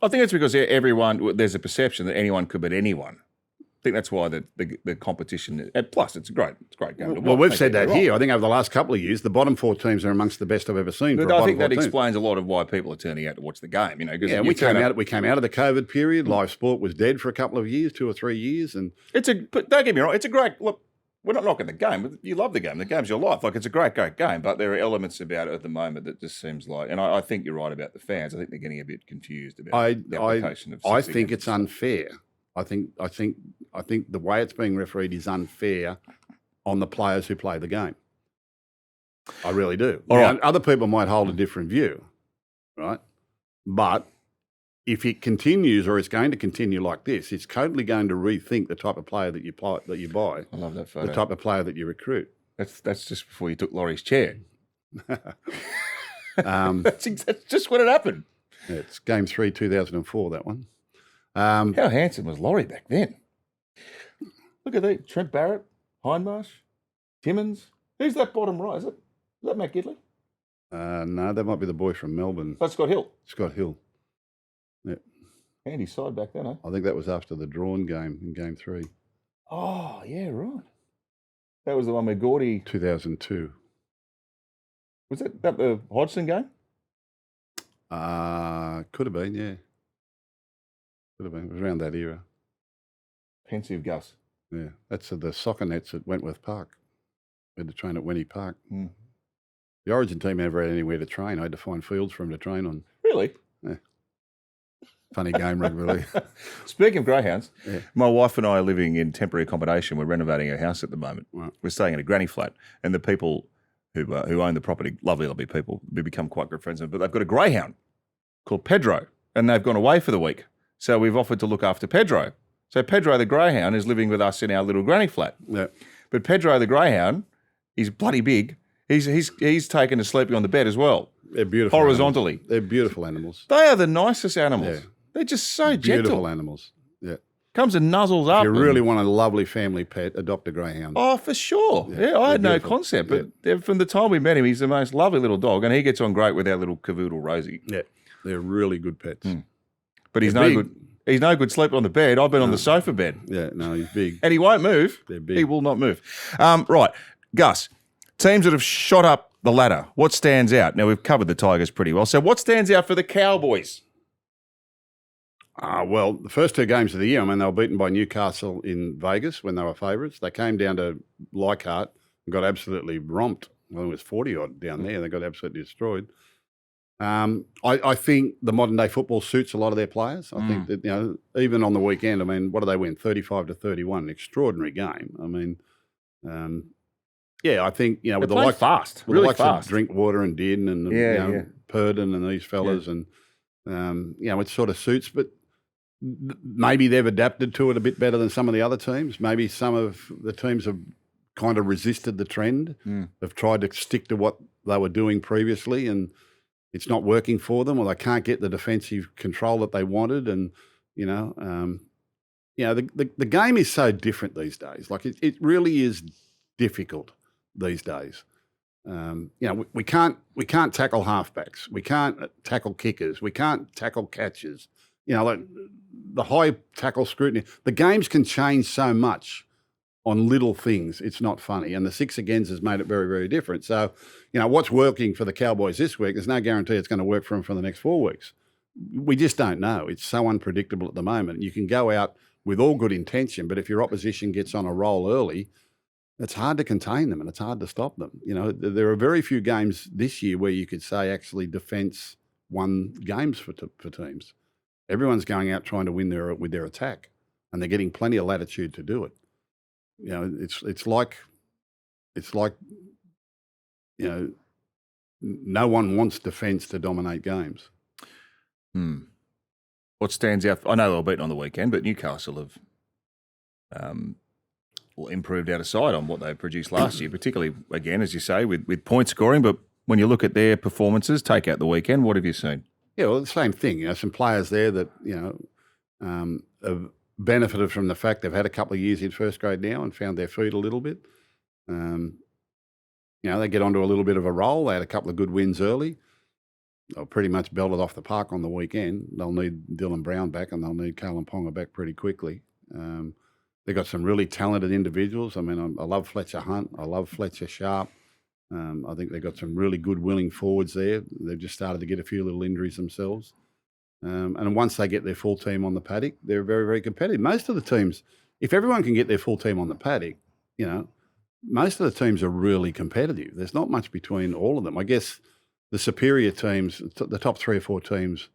A: I think it's because there's a perception that anyone could beat anyone. I think that's why the competition. Plus, it's a great game.
B: Well, we've said that here. I think over the last couple of years, the bottom four teams are amongst the best I've ever seen.
A: But I think that explains a lot of why people are turning out to watch the game.
B: We came out of the COVID period. Live sport was dead for a couple of years, 2 or 3 years, and
A: but don't get me wrong, it's a great look. We're not knocking the game. But you love the game. The game's your life. Like, it's a great game. But there are elements about it at the moment that just seems like, and I think you're right about the fans. I think they're getting a bit confused about the application of.
B: I think it's unfair. I think the way it's being refereed is unfair on the players who play the game. I really do.
A: All right.
B: Other people might hold a different view, right? But if it continues or it's going to continue like this, it's totally going to rethink the type of player that you buy.
A: I love that photo.
B: The type of player that you recruit.
A: That's just before you took Laurie's chair.
B: That's
A: just when it happened.
B: Yeah, it's Game 3, 2004, that one.
A: How handsome was Laurie back then? Look at that. Trent Barrett, Hindmarsh, Timmins. Who's that bottom right? Is that Matt Gidley?
B: No, that might be the boy from Melbourne.
A: That's Scott Hill.
B: Scott Hill. Yeah.
A: Handy side back then, eh?
B: I think that was after the drawn game in Game 3.
A: Oh, yeah, right. That was the one where Gordy...
B: 2002.
A: Was that the Hodgson game?
B: Could have been, yeah. Could have been. It was around that era.
A: Pensive Gus.
B: Yeah. That's the soccer nets at Wentworth Park. We had to train at Wenny Park.
A: Mm.
B: The Origin team never had anywhere to train. I had to find fields for them to train on.
A: Really?
B: Yeah. Funny game, rugby league.
A: Speaking of greyhounds,
B: yeah.
A: My wife and I are living in temporary accommodation. We're renovating our house at the moment.
B: Right.
A: We're staying in a granny flat, and the people who own the property, lovely people, we become quite good friends of them, but they've got a greyhound called Pedro, and they've gone away for the week. So we've offered to look after Pedro. So Pedro the greyhound is living with us in our little granny flat.
B: Yeah.
A: But Pedro the greyhound, he's bloody big. He's taken to sleeping on the bed as well.
B: They're beautiful.
A: Horizontally.
B: Animals. They're beautiful animals.
A: They are the nicest animals.
B: Yeah.
A: They're just so
B: Beautiful
A: gentle.
B: animals. Yeah.
A: Comes and nuzzles up.
B: If you really want a lovely family pet, adopt a greyhound.
A: Oh, for sure. Yeah, I had no concept. But from the time we met him, he's the most lovely little dog, and he gets on great with our little cavoodle Rosie.
B: Yeah. They're really good pets.
A: But he's no good. He's no good sleeping on the bed. I've been on the sofa bed.
B: Yeah, no, he's big.
A: And he won't move.
B: They're big.
A: He will not move. Right, Gus, teams that have shot up the ladder, what stands out? Now, we've covered the Tigers pretty well. So what stands out for the Cowboys?
B: Well, the first 2 games of the year, they were beaten by Newcastle in Vegas when they were favourites. They came down to Leichhardt and got absolutely romped. Well, it was 40-odd down there. They got absolutely destroyed. I think the modern day football suits a lot of their players. I think that, even on the weekend, what do they win? 35-31, an extraordinary game. I think, with the likes
A: fast,
B: with
A: really
B: the likes
A: fast.
B: of Drinkwater and Dearden and Purdon and these fellas and it sort of suits, but maybe they've adapted to it a bit better than some of the other teams. Maybe some of the teams have kind of resisted the trend, have tried to stick to what they were doing previously, and it's not working for them, or they can't get the defensive control that they wanted. And, the game is so different these days. Like it really is difficult these days. We can't tackle halfbacks. We can't tackle kickers. We can't tackle catches. The high tackle scrutiny. The games can change so much on little things. It's not funny. And the 6 agains has made it very, very different. So, what's working for the Cowboys this week, there's no guarantee it's going to work for them for the next 4 weeks. We just don't know. It's so unpredictable at the moment. You can go out with all good intention, but if your opposition gets on a roll early, it's hard to contain them and it's hard to stop them. There are very few games this year where you could say actually defence won games for teams. Everyone's going out trying to win with their attack, and they're getting plenty of latitude to do it. It's like it's like, no one wants defence to dominate games.
A: What stands out? I know they were beaten on the weekend, but Newcastle have improved out of sight on what they produced last year, particularly, again, as you say, with point scoring. But when you look at their performances, take out the weekend, what have you seen?
B: Yeah, well, the same thing. Some players there that, have benefited from the fact they've had a couple of years in first grade now and found their feet a little bit. They get onto a little bit of a roll. They had a couple of good wins early. They'll pretty much belted off the park on the weekend. They'll need Dylan Brown back and they'll need Kalen Ponga back pretty quickly. They've got some really talented individuals. I mean, I love Fletcher Hunt. I love Fletcher Sharp. I think they've got some really good willing forwards there. They've just started to get a few little injuries themselves. And once they get their full team on the paddock, they're very, very competitive. Most of the teams, if everyone can get their full team on the paddock, most of the teams are really competitive. There's not much between all of them. I guess the superior teams, the top 3 or 4 teams,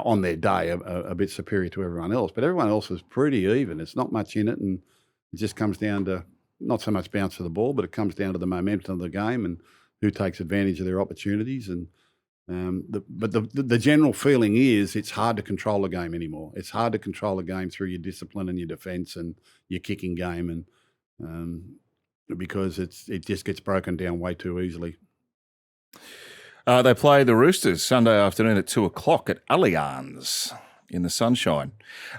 B: on their day are a bit superior to everyone else. But everyone else is pretty even. It's not much in it, and it just comes down to not so much bounce of the ball, but it comes down to the momentum of the game and who takes advantage of their opportunities. And the general feeling is it's hard to control a game anymore. It's hard to control a game through your discipline and your defence and your kicking game, and because it just gets broken down way too easily.
A: They play the Roosters Sunday afternoon at 2:00 at Allianz in the sunshine.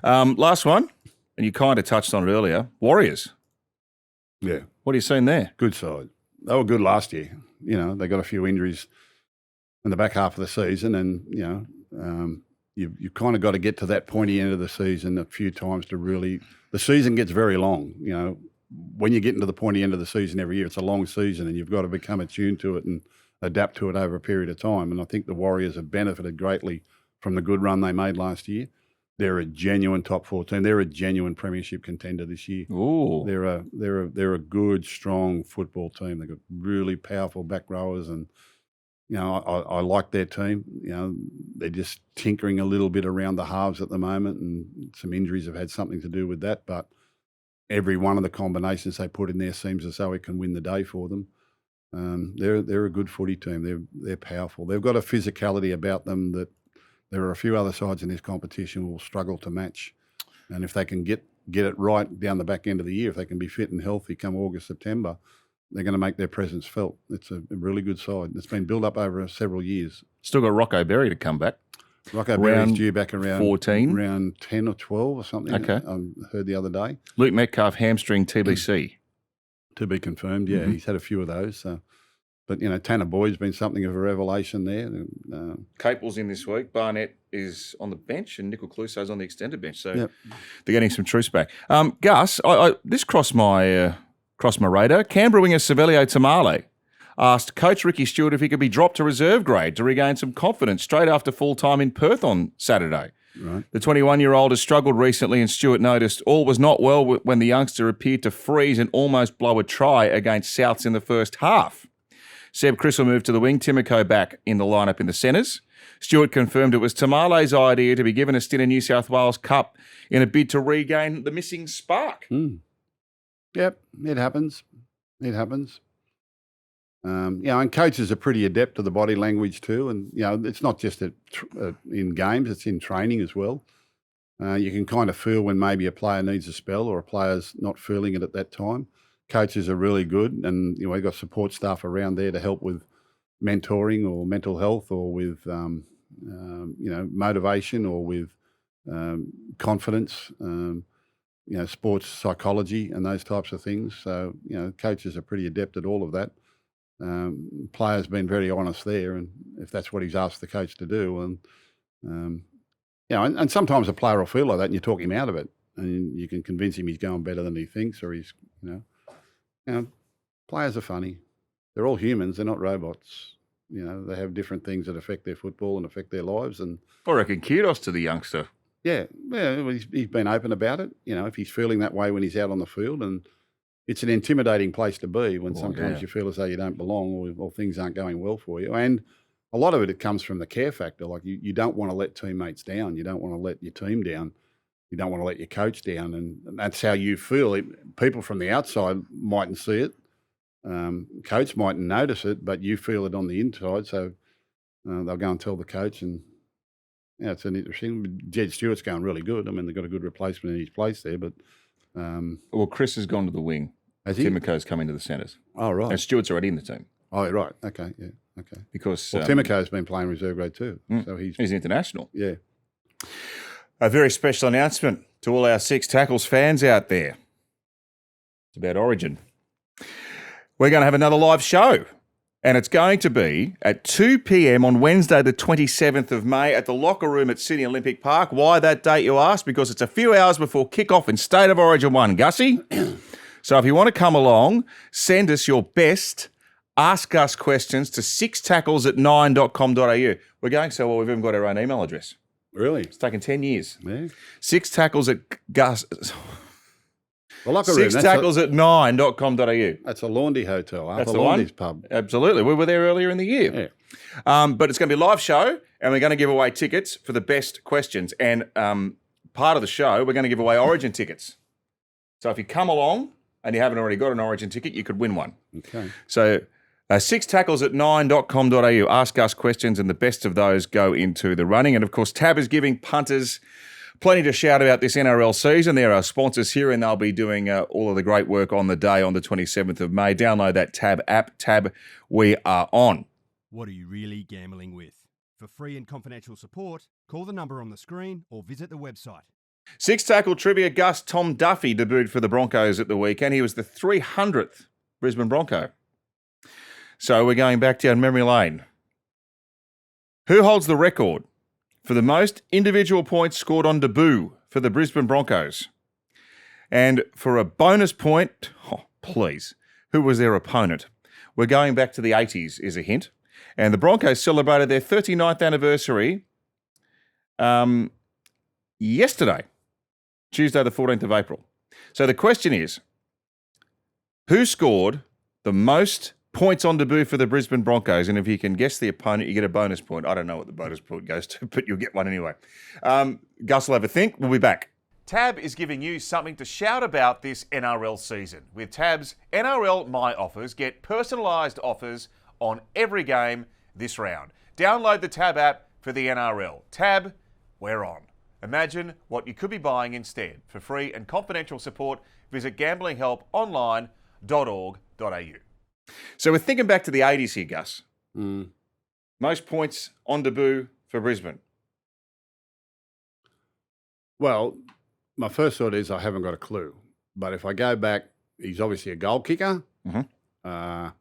A: Last one, and you kind of touched on it earlier, Warriors.
B: Yeah.
A: What are you seeing there?
B: Good side. They were good last year. They got a few injuries in the back half of the season, and, you kind of got to get to that pointy end of the season a few times to really – the season gets very long. When you get into the pointy end of the season every year, it's a long season and you've got to become attuned to it and adapt to it over a period of time. And I think the Warriors have benefited greatly from the good run they made last year. They're a genuine top 4 team. They're a genuine premiership contender this year.
A: Ooh.
B: They're a good, strong football team. They've got really powerful back rowers, and I like their team. They're just tinkering a little bit around the halves at the moment, and some injuries have had something to do with that. But every one of the combinations they put in there seems as though it can win the day for them. They're a good footy team. They're powerful. They've got a physicality about them that there are a few other sides in this competition who will struggle to match. And if they can get it right down the back end of the year, if they can be fit and healthy come August, September, they're going to make their presence felt. It's a really good side. It's been built up over several years.
A: Still got Rocco Berry to come back.
B: Rocco Berry's due back around
A: 14,
B: around 10 or 12 or something.
A: Okay.
B: I heard the other day.
A: Luke Metcalf hamstring TBC.
B: To be confirmed, yeah. Mm-hmm. He's had a few of those. So. But, Tanner Boyd's been something of a revelation there.
A: Capel's in this week. Barnett is on the bench and Nickel Clouseau's on the extended bench. So They're getting some truce back. Gus, this crossed my radar. Canberra winger Savelio Tamale asked Coach Ricky Stewart if he could be dropped to reserve grade to regain some confidence straight after full time in Perth on Saturday.
B: Right.
A: The 21-year-old has struggled recently, and Stewart noticed all was not well when the youngster appeared to freeze and almost blow a try against Souths in the first half. Seb Chris will move to the wing, Timoko back in the lineup in the centres. Stewart confirmed it was Tamale's idea to be given a stint in New South Wales Cup in a bid to regain the missing spark.
B: Yep, it happens. It happens. And coaches are pretty adept to the body language too. And, it's not just in games, it's in training as well. You can kind of feel when maybe a player needs a spell or a player's not feeling it at that time. Coaches are really good, and they've got support staff around there to help with mentoring or mental health or with motivation or with confidence, sports psychology and those types of things. So coaches are pretty adept at all of that. Player's been very honest there, and if that's what he's asked the coach to do, and sometimes a player will feel like that, and you talk him out of it, and you can convince him he's going better than he thinks, or he's players are funny. They're all humans. They're not robots. They have different things that affect their football and affect their lives. And
A: I reckon kudos to the youngster.
B: Yeah, he's been open about it. If he's feeling that way when he's out on the field, and it's an intimidating place to be when sometimes you feel as though you don't belong or things aren't going well for you. And a lot of it comes from the care factor. Like you don't want to let teammates down. You don't want to let your team down. You don't want to let your coach down, and that's how you feel. People from the outside mightn't see it, Coach mightn't notice it, but you feel it on the inside. So they'll go and tell the coach, and it's an interesting. Jed Stewart's going really good. I mean, they've got a good replacement in his place there, but
A: well, Chris has gone to the wing.
B: has he?
A: Timoko's coming to the centres.
B: Oh, right.
A: And Stewart's already in the team.
B: Oh, right. Okay, yeah, okay.
A: Because
B: Timoko's been playing reserve grade too, so
A: he's international.
B: Yeah.
A: A very special announcement to all our Six Tackles fans out there. It's about Origin. We're going to have another live show, and it's going to be at 2 p.m. on Wednesday, the 27th of May at the Locker Room at Sydney Olympic Park. Why that date, you ask? Because it's a few hours before kick-off in State of Origin 1, Gussie. So if you want to come along, send us your best Ask Us questions to sixtackles@9.com.au. We're going so well, we've even got our own email address.
B: Really?
A: It's taken 10 years.
B: Yeah.
A: Sixtackles@Gus.
B: The Locker Room.
A: Sixtackles@9.com.au.
B: That's a Laundry Hotel.
A: That's
B: the
A: the one.
B: Laundry's pub.
A: Absolutely. We were there earlier in the year.
B: Yeah.
A: But it's going to be a live show, and we're going to give away tickets for the best questions. And part of the show, we're going to give away Origin tickets. So if you come along and you haven't already got an Origin ticket, you could win one.
B: Okay.
A: So sixtackles@9.com.au. Ask us questions, and the best of those go into the running. And, of course, Tab is giving punters plenty to shout about this NRL season. They're our sponsors here, and they'll be doing all of the great work on the day on the 27th of May. Download that Tab app. Tab, we are on.
D: What are you really gambling with? For free and confidential support, call the number on the screen or visit the website.
A: Six tackle trivia. Gus Tom Duffy debuted for the Broncos at the weekend. He was the 300th Brisbane Bronco. So we're going back down memory lane. Who holds the record for the most individual points scored on debut for the Brisbane Broncos? And for a bonus point, please, who was their opponent? We're going back to the 80s is a hint. And the Broncos celebrated their 39th anniversary yesterday, Tuesday the 14th of April. So the question is, who scored the most points on debut for the Brisbane Broncos? And if you can guess the opponent, you get a bonus point. I don't know what the bonus point goes to, but you'll get one anyway. Gus will have a think. We'll be back. Tab is giving you something to shout about this NRL season. With Tab's NRL My Offers, get personalised offers on every game this round. Download the Tab app for the NRL. Tab, we're on. Imagine what you could be buying instead. For free and confidential support, visit gamblinghelponline.org.au. So we're thinking back to the 80s here, Gus. Most points on debut for Brisbane.
B: Well, my first thought is I haven't got a clue. But if I go back, he's obviously a goal kicker. I'm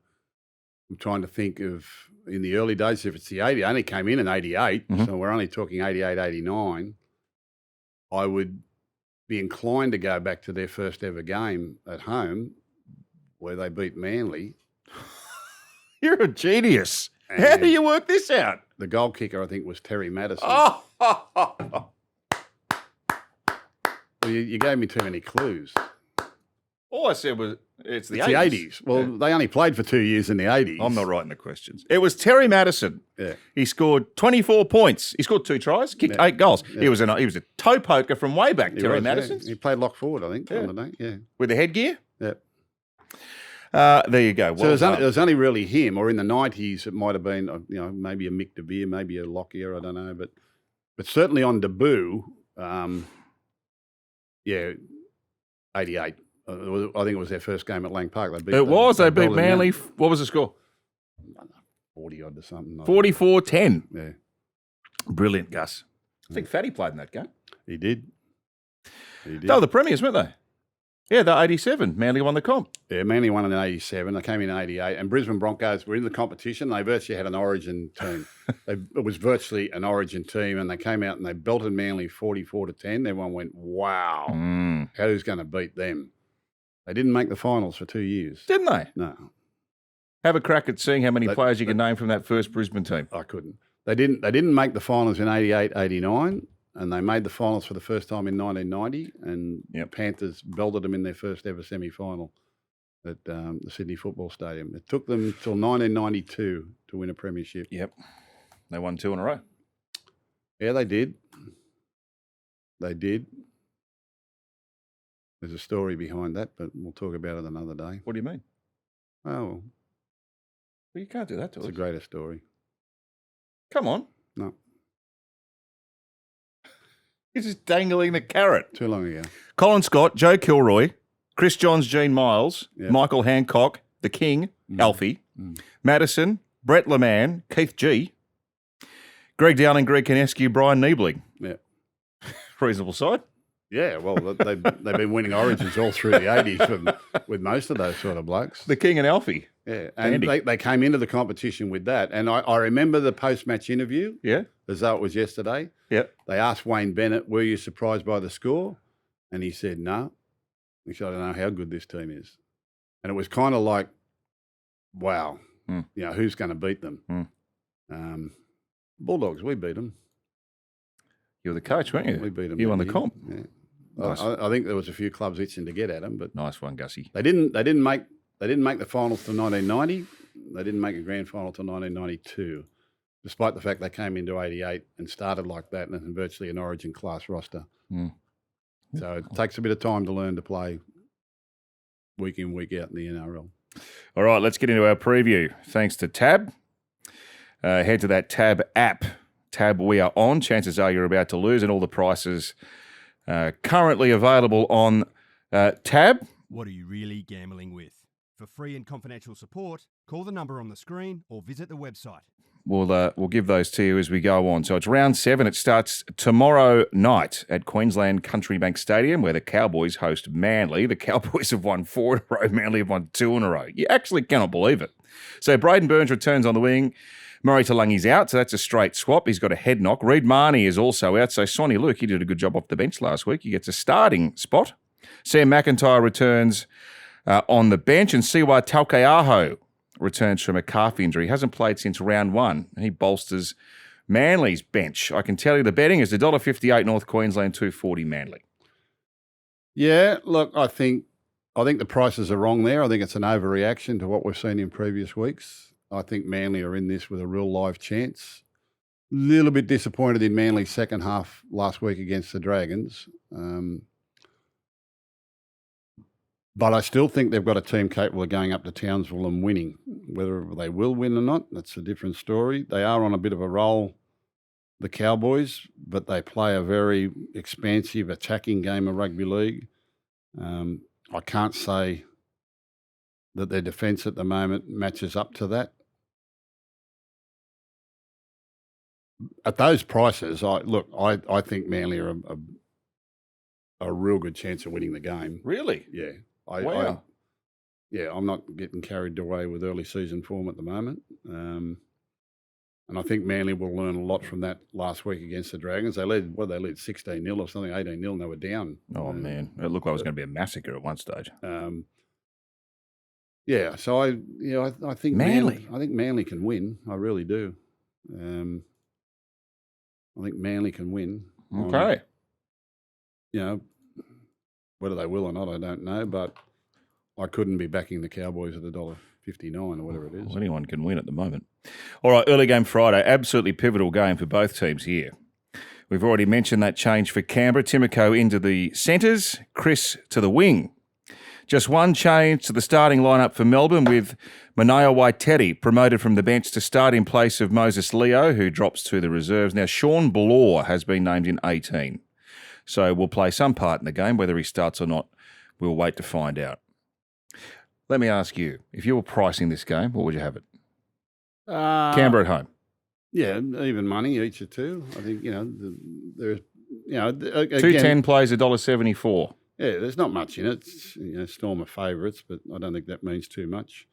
B: trying to think of, in the early days, if it's the 80, I only came in 88, so we're only talking 88, 89. I would be inclined to go back to their first ever game at home where they beat Manly.
A: You're a genius. How do you work this out?
B: The goal kicker, I think, was Terry Madison.
A: Oh.
B: Well, you gave me too many clues.
A: All I said was it's the 80s.
B: The 80s. Well, they only played for 2 years in the 80s.
A: I'm not writing the questions. It was Terry Madison.
B: Yeah.
A: He scored 24 points. He scored 2 tries, kicked 8 goals.
B: Yeah.
A: He was a toe poker from way back, Terry Madison.
B: Yeah. He played lock forward, I think, on the day. Yeah.
A: With the headgear?
B: Yeah.
A: There you go.
B: Well, so it was only really him, or in the 90s, it might have been, maybe a Mick De Beer, maybe a Lockyer, I don't know. But certainly on debut, 88. I think it was their first game at Lang Park. They
A: beat Manly. What was the score?
B: 40-odd or something.
A: 44-10.
B: Yeah.
A: Brilliant, Gus. I think Fatty played in that game.
B: He did.
A: They were the premiers, weren't they? Yeah, they're 87. Manly won the comp.
B: Yeah, Manly won in 87. They came in 88. And Brisbane Broncos were in the competition. They virtually had an Origin team. It was virtually an Origin team. And they came out and they belted Manly 44-10. Everyone went, wow, who's going to beat them? They didn't make the finals for 2 years.
A: Didn't they?
B: No.
A: Have a crack at seeing how many players you can name from that first Brisbane team.
B: I couldn't. They didn't make the finals in 88, 89. And they made the finals for the first time in 1990, and the Panthers belted them in their first ever semi-final at the Sydney Football Stadium. It took them till 1992 to win a premiership.
A: Yep. They won 2 in a row.
B: Yeah, they did. They did. There's a story behind that, but we'll talk about it another day.
A: What do you mean?
B: Oh, well,
A: Well, you can't do that to
B: it's
A: us.
B: a greater story.
A: Come on.
B: No,
A: You're just dangling the carrot.
B: too long ago.
A: Colin Scott, Joe Kilroy, Chris Johns, Gene Miles,
B: Yeah.
A: Michael Hancock, The King, Alfie, Madison, Brett LeMan, Keith G, Greg Dowling, Greg Kineski, Brian Niebling.
B: Yeah.
A: Reasonable side.
B: Yeah, well, they've been winning Origins all through the 80s with most of those sort of blokes.
A: The King and Alfie.
B: Yeah, and
A: Andy.
B: they came into the competition with that. And I remember the post-match interview,
A: Yeah.
B: as though it was yesterday.
A: Yeah.
B: They asked Wayne Bennett, were you surprised by the score? And he said, no. He said, I don't know how good this team is. And it was kind of like, wow, who's going to beat them? Bulldogs, we beat them.
A: You were the coach, weren't you?
B: We beat them.
A: You won the
B: that
A: comp.
B: year. Yeah.
A: Nice.
B: I think there was a few clubs itching to get at them, but
A: Nice one, Gussie.
B: they didn't make the finals till 1990. They didn't make a grand final till 1992, despite the fact they came into 88 and started like that and virtually an Origin class roster. So it takes a bit of time to learn to play week in, week out in the NRL.
A: All right, let's get into our preview. Thanks to Tab. Head to that Tab app. Tab we are on. Chances are you're about to lose, and all the prices currently available on Tab.
D: What are you really gambling with? For free and confidential support, call the number on the screen or visit the website.
A: We'll give those to you as we go on. So it's round 7. It starts tomorrow night at Queensland Country Bank Stadium, where the Cowboys host Manly. The Cowboys have won 4 in a row. Manly have won 2 in a row. You actually cannot believe it. So Braden Burns returns on the wing. Murray Talangi's out, so that's a straight swap. He's got a head knock. Reid Marnie is also out. So Sonny Luke, he did a good job off the bench last week. He gets a starting spot. Sam McIntyre returns on the bench, and Siwa Taukeaho returns from a calf injury. He hasn't played since round 1. He bolsters Manly's bench. I can tell you the betting is $1.58 North Queensland, $2.40 Manly.
B: Yeah, look, I think the prices are wrong there. I think it's an overreaction to what we've seen in previous weeks. I think Manly are in this with a real live chance. Little bit disappointed in Manly's second half last week against the Dragons. But I still think they've got a team capable of going up to Townsville and winning. Whether they will win or not, that's a different story. They are on a bit of a roll, the Cowboys, but they play a very expansive, attacking game of rugby league. I can't say that their defence at the moment matches up to that. At those prices, I think Manly are a real good chance of winning the game.
A: Really?
B: Yeah.
A: Wow.
B: I'm not getting carried away with early season form at the moment. And I think Manly will learn a lot from that last week against the Dragons. They led 16-0 or something, 18-0, and they were down.
A: Oh, man. It looked like it was going to be a massacre at one stage.
B: So I think
A: Manly.
B: I think Manly can win. I really do. I think Manly can win.
A: Okay.
B: Whether they will or not, I don't know, but I couldn't be backing the Cowboys at $1.59 or whatever it is.
A: Well, anyone can win at the moment. All right, early game Friday, absolutely pivotal game for both teams here. We've already mentioned that change for Canberra. Timoko into the centres, Chris to the wing. Just one change to the starting lineup for Melbourne, with Manaia Waiteri promoted from the bench to start in place of Moses Leo, who drops to the reserves. Now, Sean Bloor has been named in 18. So will play some part in the game. Whether he starts or not, we'll wait to find out. Let me ask you, if you were pricing this game, what would you have it? Canberra at home.
B: Yeah, even money, each of two. I think, there's, again,
A: 210 plays $1.74.
B: Yeah, there's not much in it. Storm are favourites, but I don't think that means too much.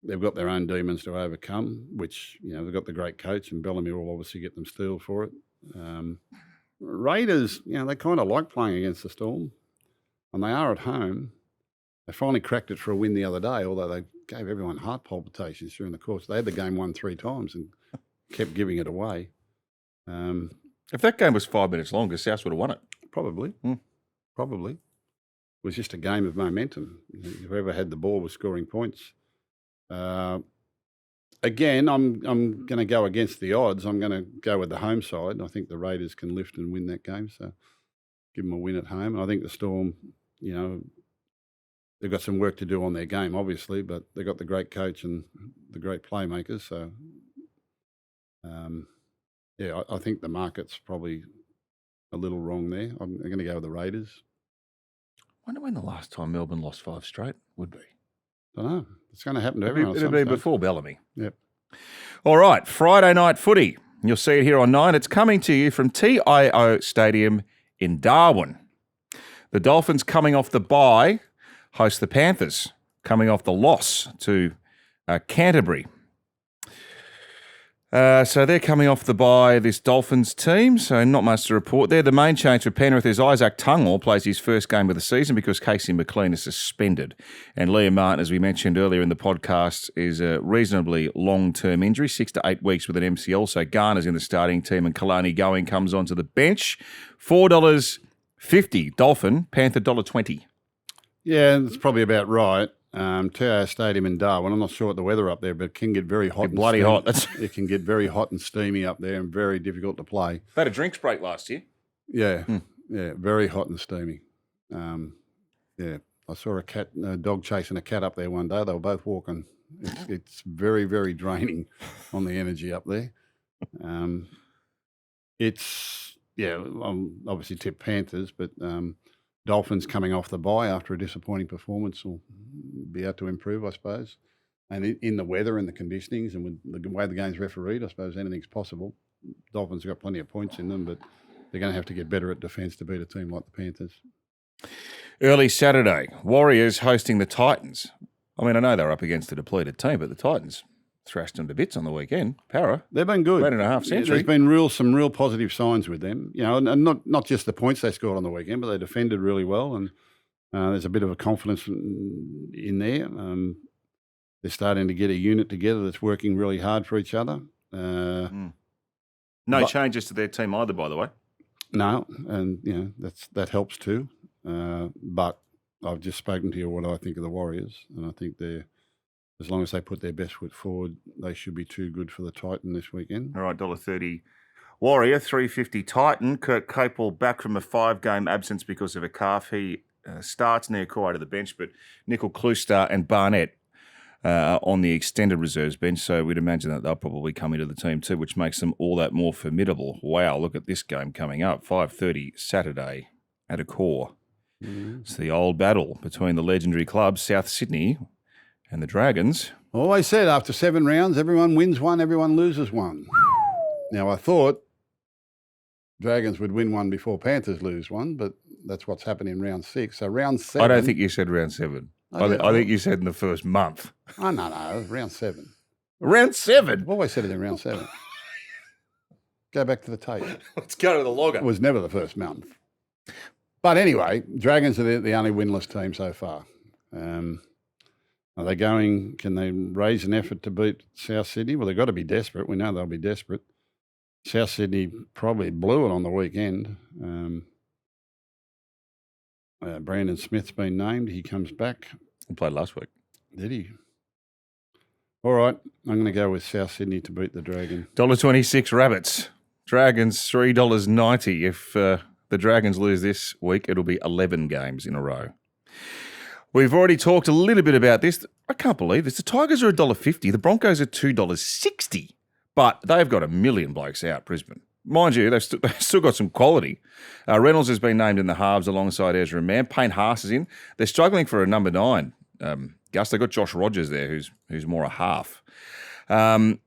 B: They've got their own demons to overcome, which, they've got the great coach, and Bellamy will obviously get them steel for it. Raiders, they kind of like playing against the Storm, and they are at home. They finally cracked it for a win the other day, although they gave everyone heart palpitations during the course. They had the game won 3 times and kept giving it away.
A: If that game was 5 minutes longer, South would have won it.
B: Probably. Probably. It was just a game of momentum. Whoever had the ball was scoring points. Again, I'm going to go against the odds. I'm going to go with the home side. I think the Raiders can lift and win that game, so give them a win at home. And I think the Storm, they're they've got some work to do on their game, obviously, but they've got the great coach and the great playmakers. So, I think the market's probably a little wrong there. I'm going to go with the Raiders.
A: Wonder when the last time Melbourne lost 5 straight would be.
B: Don't know. It's going to happen to everyone.
A: It'll be before Bellamy.
B: Yep.
A: All right, Friday night footy. You'll see it here on 9. It's coming to you from TIO Stadium in Darwin. The Dolphins coming off the bye host the Panthers, coming off the loss to Canterbury. So they're coming off the bye, this Dolphins team, so not much to report there. The main change for Penrith is Isaac Tungall plays his first game of the season because Casey McLean is suspended. And Liam Martin, as we mentioned earlier in the podcast, is a reasonably long-term injury, 6 to 8 weeks with an MCL. So Garner's in the starting team and Kalani Going comes onto the bench. $4.50 Dolphin, Panther $1.20.
B: Yeah, that's probably about right. TIO Stadium in Darwin. I'm not sure what the weather up there, but it can get very hot.
A: It's bloody hot.
B: It can get very hot and steamy up there and very difficult to play.
A: They had a drinks break last year.
B: Yeah, very hot and steamy. I saw a dog chasing a cat up there one day. They were both walking. It's very, very draining on the energy up there. Obviously tip Panthers, but Dolphins coming off the bye after a disappointing performance will be able to improve, I suppose. And in the weather and the conditionings and with the way the game's refereed, I suppose anything's possible. Dolphins have got plenty of points in them, but they're going to have to get better at defence to beat a team like the Panthers.
A: Early Saturday, Warriors hosting the Titans. I mean, I know they're up against a depleted team, but the Titans thrashed them to bits on the weekend. Para.
B: They've been good.
A: 8.5 century.
B: There's been some real positive signs with them, and not just the points they scored on the weekend, but they defended really well, and there's a bit of a confidence in there. They're starting to get a unit together that's working really hard for each other.
A: No changes to their team either, by the way.
B: No, and that helps too. But I've just spoken to you what I think of the Warriors, and I think as long as they put their best foot forward, they should be too good for the Titan this weekend.
A: All right, $1.30 Warrior, $3.50 Titan. Kurt Capel back from a 5-game absence because of a calf. He starts near quiet to the bench, but Nickel Clustar and Barnett on the extended reserves bench, so we'd imagine that they'll probably come into the team too, which makes them all that more formidable. Wow, look at this game coming up, 5:30 Saturday at a core. It's the old battle between the legendary clubs, South Sydney and the Dragons.
B: Always said after 7 rounds, everyone wins one, everyone loses one. Now, I thought Dragons would win one before Panthers lose one, but that's what's happened in round 6. So round 7.
A: I don't think you said round 7. I think you said in the first month.
B: Oh, no, round 7.
A: Round 7?
B: I've always said it in round 7. Go back to the tape.
A: Let's go to the logger.
B: It was never the first month. But anyway, Dragons are the only winless team so far. Are they going, can they raise an effort to beat South Sydney? Well, they've got to be desperate. We know they'll be desperate. South Sydney probably blew it on the weekend. Brandon Smith's been named. He comes back.
A: He played last week.
B: Did he? All right, I'm going to go with South Sydney to beat the Dragons.
A: $1.26 Rabbits. Dragons, $3.90. If the Dragons lose this week, it'll be 11 games in a row. We've already talked a little bit about this. I can't believe this. The Tigers are $1.50. The Broncos are $2.60. But they've got a million blokes out, Brisbane. Mind you, they've still got some quality. Reynolds has been named in the halves alongside Ezra Mann. Payne Haas is in. They're struggling for a number 9. Gus, they've got Josh Rogers there, who's more a half. And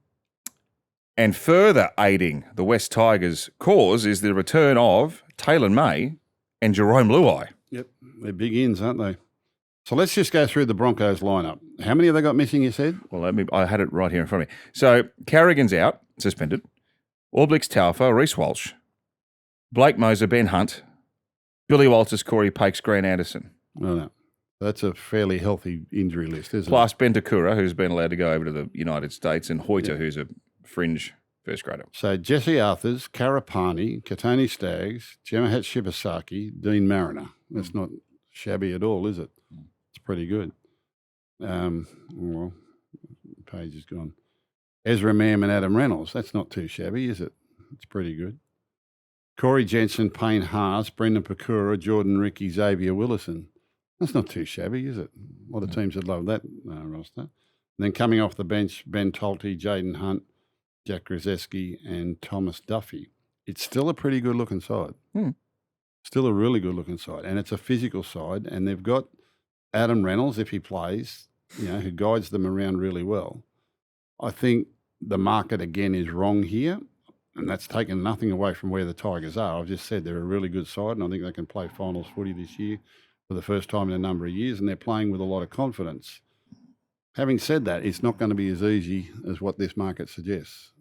A: further aiding the West Tigers' cause is the return of Taylor May and Jerome Luai.
B: Yep, they're big ins, aren't they? So let's just go through the Broncos lineup. How many have they got missing, you said?
A: Well, I had it right here in front of me. So Carrigan's out, suspended. Orblix Taufa, Reece Walsh, Blake Moser, Ben Hunt, Billy Walters, Corey Pakes, Grant Anderson.
B: No. That's a fairly healthy injury list, isn't
A: Plus Ben Takura, who's been allowed to go over to the United States, and Hoyter, who's a fringe first grader.
B: So Jesse Arthurs, Karapani, Katoni Staggs, Jemahat Shibasaki, Dean Mariner. That's not shabby at all, is it? It's pretty good. Well, the page is gone. Ezra Mann and Adam Reynolds. That's not too shabby, is it? It's pretty good. Corey Jensen, Payne Haas, Brendan Pakura, Jordan Ricky, Xavier Willison. That's not too shabby, is it? A lot of teams would love that roster. And then coming off the bench, Ben Tolte, Jaden Hunt, Jack Grzeski and Thomas Duffy. It's still a pretty good-looking side. Still a really good-looking side. And it's a physical side. And they've got Adam Reynolds, if he plays, who guides them around really well. I think the market, again, is wrong here. And that's taken nothing away from where the Tigers are. I've just said they're a really good side, and I think they can play finals footy this year for the first time in a number of years, and they're playing with a lot of confidence. Having said that, it's not going to be as easy as what this market suggests.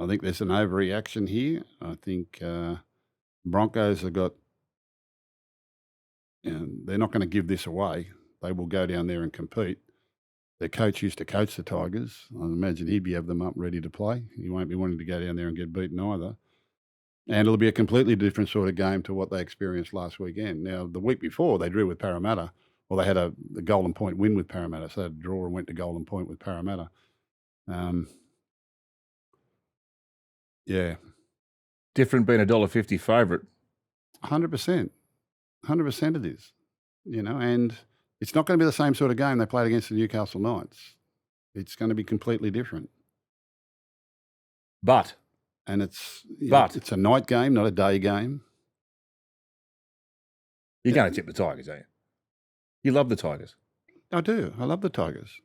B: I think there's an overreaction here. I think Broncos have got, they're not going to give this away. They will go down there and compete. Their coach used to coach the Tigers. I imagine he'd have them up ready to play. He won't be wanting to go down there and get beaten either. And it'll be a completely different sort of game to what they experienced last weekend. Now, the week before, they drew with Parramatta. Well, they had a Golden Point win with Parramatta, so they had a draw and went to Golden Point with Parramatta. Yeah.
A: Different being $1.50 favourite.
B: 100%. 100% it is. And it's not going to be the same sort of game they played against the Newcastle Knights. It's going to be completely different.
A: But
B: it's a night game, not a day game.
A: You're going to tip the Tigers, aren't you? You love the Tigers.
B: I do. I love the Tigers.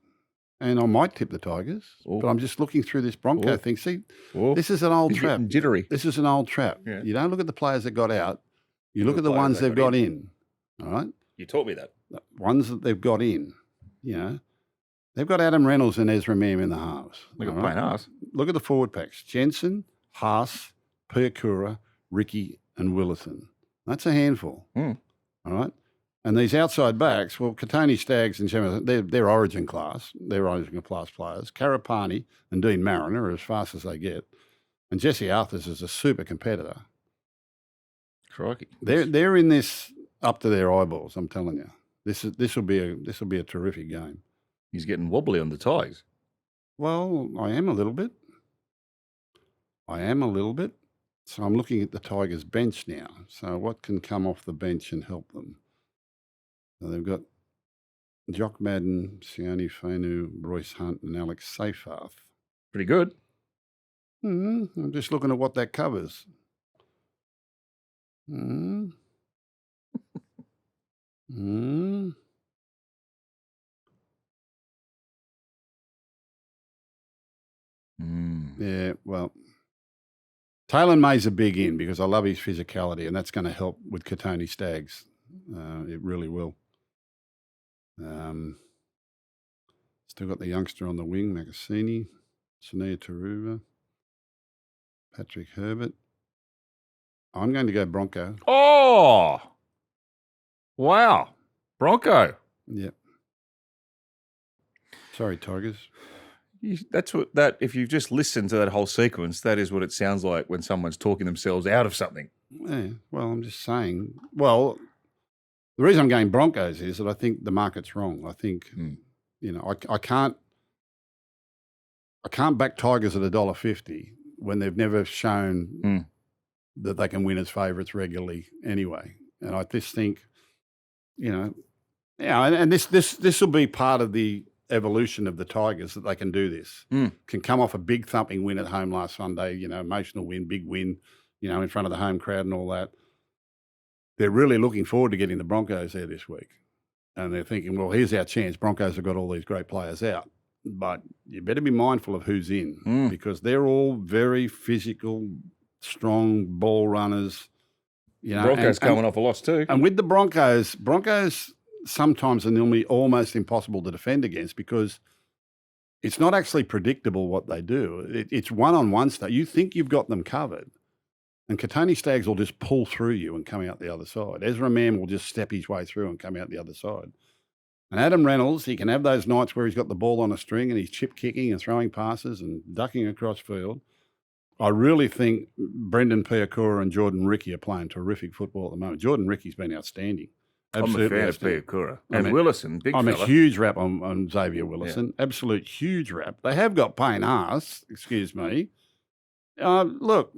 B: And I might tip the Tigers, but I'm just looking through this Bronco thing. See, this is an old trap.
A: Jittery.
B: This is an old trap.
A: Yeah.
B: You don't look at the players that got out. You look at the ones they've got in. All right?
A: You taught me that.
B: The ones that they've got in, They've got Adam Reynolds and Ezra Mam in the halves.
A: Look at playing halves.
B: Look at the forward packs. Jensen, Haas, Piakura, Ricky and Willison. That's a handful. All right? And these outside backs, well, Katoni Staggs and Shema, they're Origin class. They're Origin class players. Karapani and Dean Mariner are as fast as they get. And Jesse Arthurs is a super competitor.
A: Crikey.
B: They're in this up to their eyeballs, I'm telling you. This will be a terrific game.
A: He's getting wobbly on the Tigers.
B: Well, I am a little bit. So I'm looking at the Tigers bench now. So what can come off the bench and help them? So they've got Jock Madden, Sione Fainu, Royce Hunt and Alex Seyfarth.
A: Pretty good.
B: I'm just looking at what that covers. Yeah, well, Taylor May's a big in because I love his physicality, and that's going to help with Katoni Staggs. It really will. Still got the youngster on the wing, Makasini, Sania Taruva, Patrick Herbert. I'm going to go Bronco.
A: Oh, wow. Bronco.
B: Yep. Sorry, Tigers.
A: If you've just listened to that whole sequence, that is what it sounds like when someone's talking themselves out of something.
B: Yeah, well, I'm just saying. Well, the reason I'm going Broncos is that I think the market's wrong. I think, I can't back Tigers at $1.50 when they've never shown that they can win as favourites regularly anyway. And I just think, and this will be part of the evolution of the Tigers, that they can do this. Can come off a big thumping win at home last Sunday, emotional win, big win, in front of the home crowd and all that. They're really looking forward to getting the Broncos there this week. And they're thinking, well, here's our chance. Broncos have got all these great players out. But you better be mindful of who's in because they're all very physical, strong ball runners.
A: Broncos coming off a loss too.
B: And with the Broncos sometimes are normally almost impossible to defend against because it's not actually predictable what they do. It's one-on-one stuff. You think you've got them covered. And Katoni Staggs will just pull through you and come out the other side. Ezra Mam will just step his way through and come out the other side. And Adam Reynolds, he can have those nights where he's got the ball on a string and he's chip kicking and throwing passes and ducking across field. I really think Brendan Piakura and Jordan Ricky are playing terrific football at the moment. Jordan Ricky's been outstanding. Absolutely.
A: I'm a fan of Piakura. And Willison, big
B: I'm
A: fella.
B: A huge rap on Xavier Willison. Yeah. Absolute huge rap. They have got Payne Haas, excuse me. Look,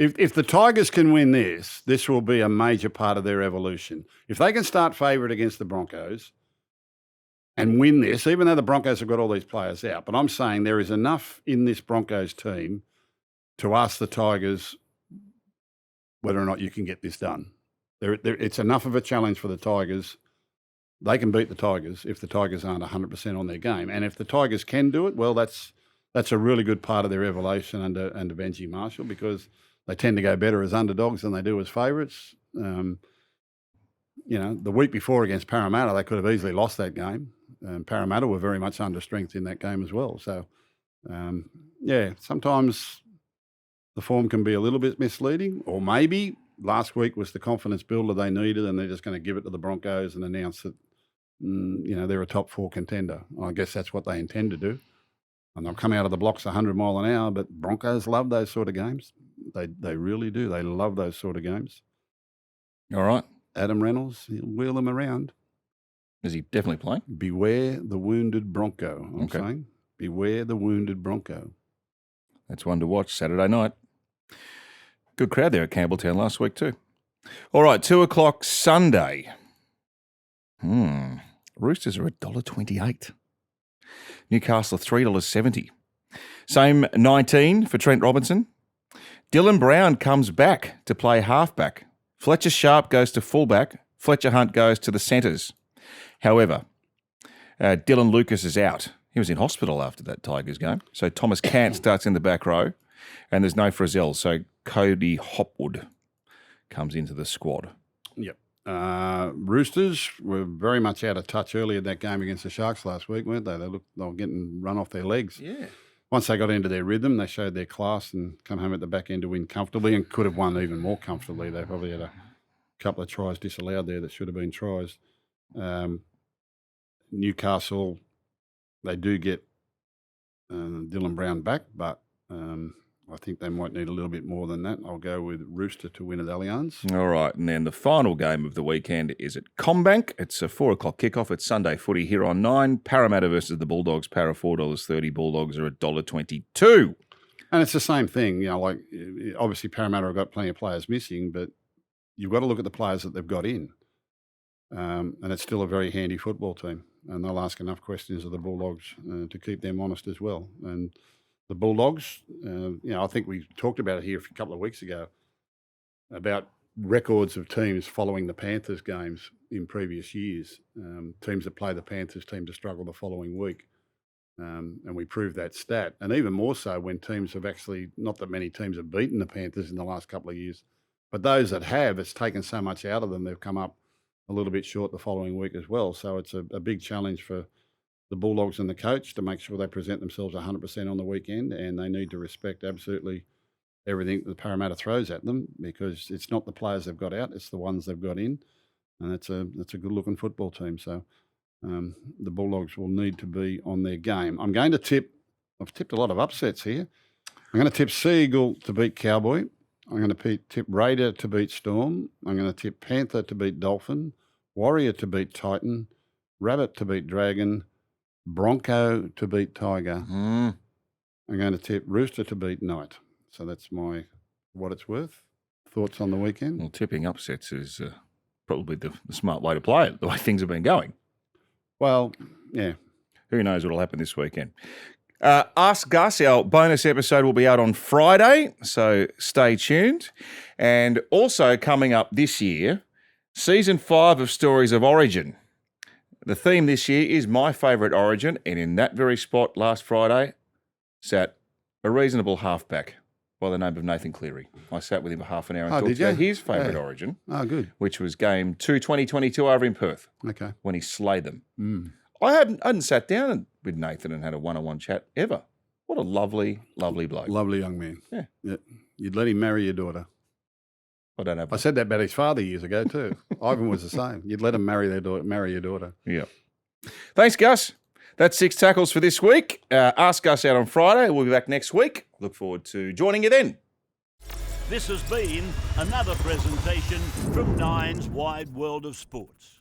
B: If the Tigers can win this will be a major part of their evolution. If they can start favourite against the Broncos and win this, even though the Broncos have got all these players out, but I'm saying there is enough in this Broncos team to ask the Tigers whether or not you can get this done. It's enough of a challenge for the Tigers. They can beat the Tigers if the Tigers aren't 100% on their game. And if the Tigers can do it, well, that's a really good part of their evolution under Benji Marshall, because they tend to go better as underdogs than they do as favourites. The week before against Parramatta, they could have easily lost that game. Parramatta were very much under strength in that game as well. So, sometimes the form can be a little bit misleading, or maybe last week was the confidence builder they needed and they're just going to give it to the Broncos and announce that, they're a top 4 contender. I guess that's what they intend to do. And they'll come out of the blocks 100 mile an hour, but Broncos love those sort of games. They really do. They love those sort of games.
A: All right.
B: Adam Reynolds, he'll wheel them around.
A: Is he definitely playing?
B: Beware the wounded Bronco, I'm saying. Beware the wounded Bronco.
A: That's one to watch Saturday night. Good crowd there at Campbelltown last week too. All right, 2:00 Sunday. Roosters are $1.28. Newcastle $3.70. Same 19 for Trent Robinson. Dylan Brown comes back to play halfback. Fletcher Sharp goes to fullback. Fletcher Hunt goes to the centres. However, Dylan Lucas is out. He was in hospital after that Tigers game. So Thomas Cant starts in the back row, and there's no Frizzell. So Cody Hopwood comes into the squad.
B: Yep. Roosters were very much out of touch earlier in that game against the Sharks last week, weren't they? They were getting run off their legs.
A: Yeah.
B: Once they got into their rhythm, they showed their class and come home at the back end to win comfortably, and could have won even more comfortably. They probably had a couple of tries disallowed there that should have been tries. Newcastle, they do get Dylan Brown back, but I think they might need a little bit more than that. I'll go with Rooster to win at Allianz.
A: All right, and then the final game of the weekend is at Combank. It's a 4:00 kickoff. It's Sunday footy here on 9. Parramatta versus the Bulldogs. Para $4.30. Bulldogs are $1.22.
B: And it's the same thing, obviously Parramatta have got plenty of players missing, but you've got to look at the players that they've got in. And it's still a very handy football team. And they'll ask enough questions of the Bulldogs to keep them honest as well. And the Bulldogs, I think we talked about it here a couple of weeks ago about records of teams following the Panthers games in previous years. Teams that play the Panthers team to struggle the following week. And we proved that stat. And even more so when teams have actually, not that many teams have beaten the Panthers in the last couple of years, but those that have, it's taken so much out of them, they've come up a little bit short the following week as well. So it's a big challenge for the Bulldogs and the coach to make sure they present themselves 100% on the weekend, and they need to respect absolutely everything that Parramatta throws at them, because it's not the players they've got out, it's the ones they've got in, and it's a good-looking football team. So the Bulldogs will need to be on their game. I'm going to tip, I've tipped a lot of upsets here. I'm going to tip Sea Eagle to beat Cowboy. I'm going to tip Raider to beat Storm. I'm going to tip Panther to beat Dolphin, Warrior to beat Titan, Rabbit to beat Dragon, Bronco to beat Tiger. I'm going to tip Rooster to beat Knight. So that's what it's worth. Thoughts on the weekend?
A: Well, tipping upsets is probably the smart way to play it, the way things have been going.
B: Well, yeah.
A: Who knows what will happen this weekend. Ask Gus, our bonus episode will be out on Friday, so stay tuned. And also coming up this year, Season 5 of Stories of Origin. The theme this year is my favourite Origin, and in that very spot last Friday sat a reasonable halfback by the name of Nathan Cleary. I sat with him for half an hour and talked about his favourite Origin.
B: Oh, good.
A: Which was Game 2 2022 over in Perth.
B: Okay.
A: When he slayed them. I hadn't sat down with Nathan and had a one-on-one chat ever. What a lovely, lovely bloke.
B: Lovely young man.
A: Yeah.
B: You'd let him marry your daughter.
A: I don't have.
B: I said that about his father years ago too. Ivan was the same. You'd let him marry your daughter.
A: Yeah. Thanks, Gus. That's 6 tackles for this week. Ask Gus out on Friday. We'll be back next week. Look forward to joining you then.
C: This has been another presentation from Nine's Wide World of Sports.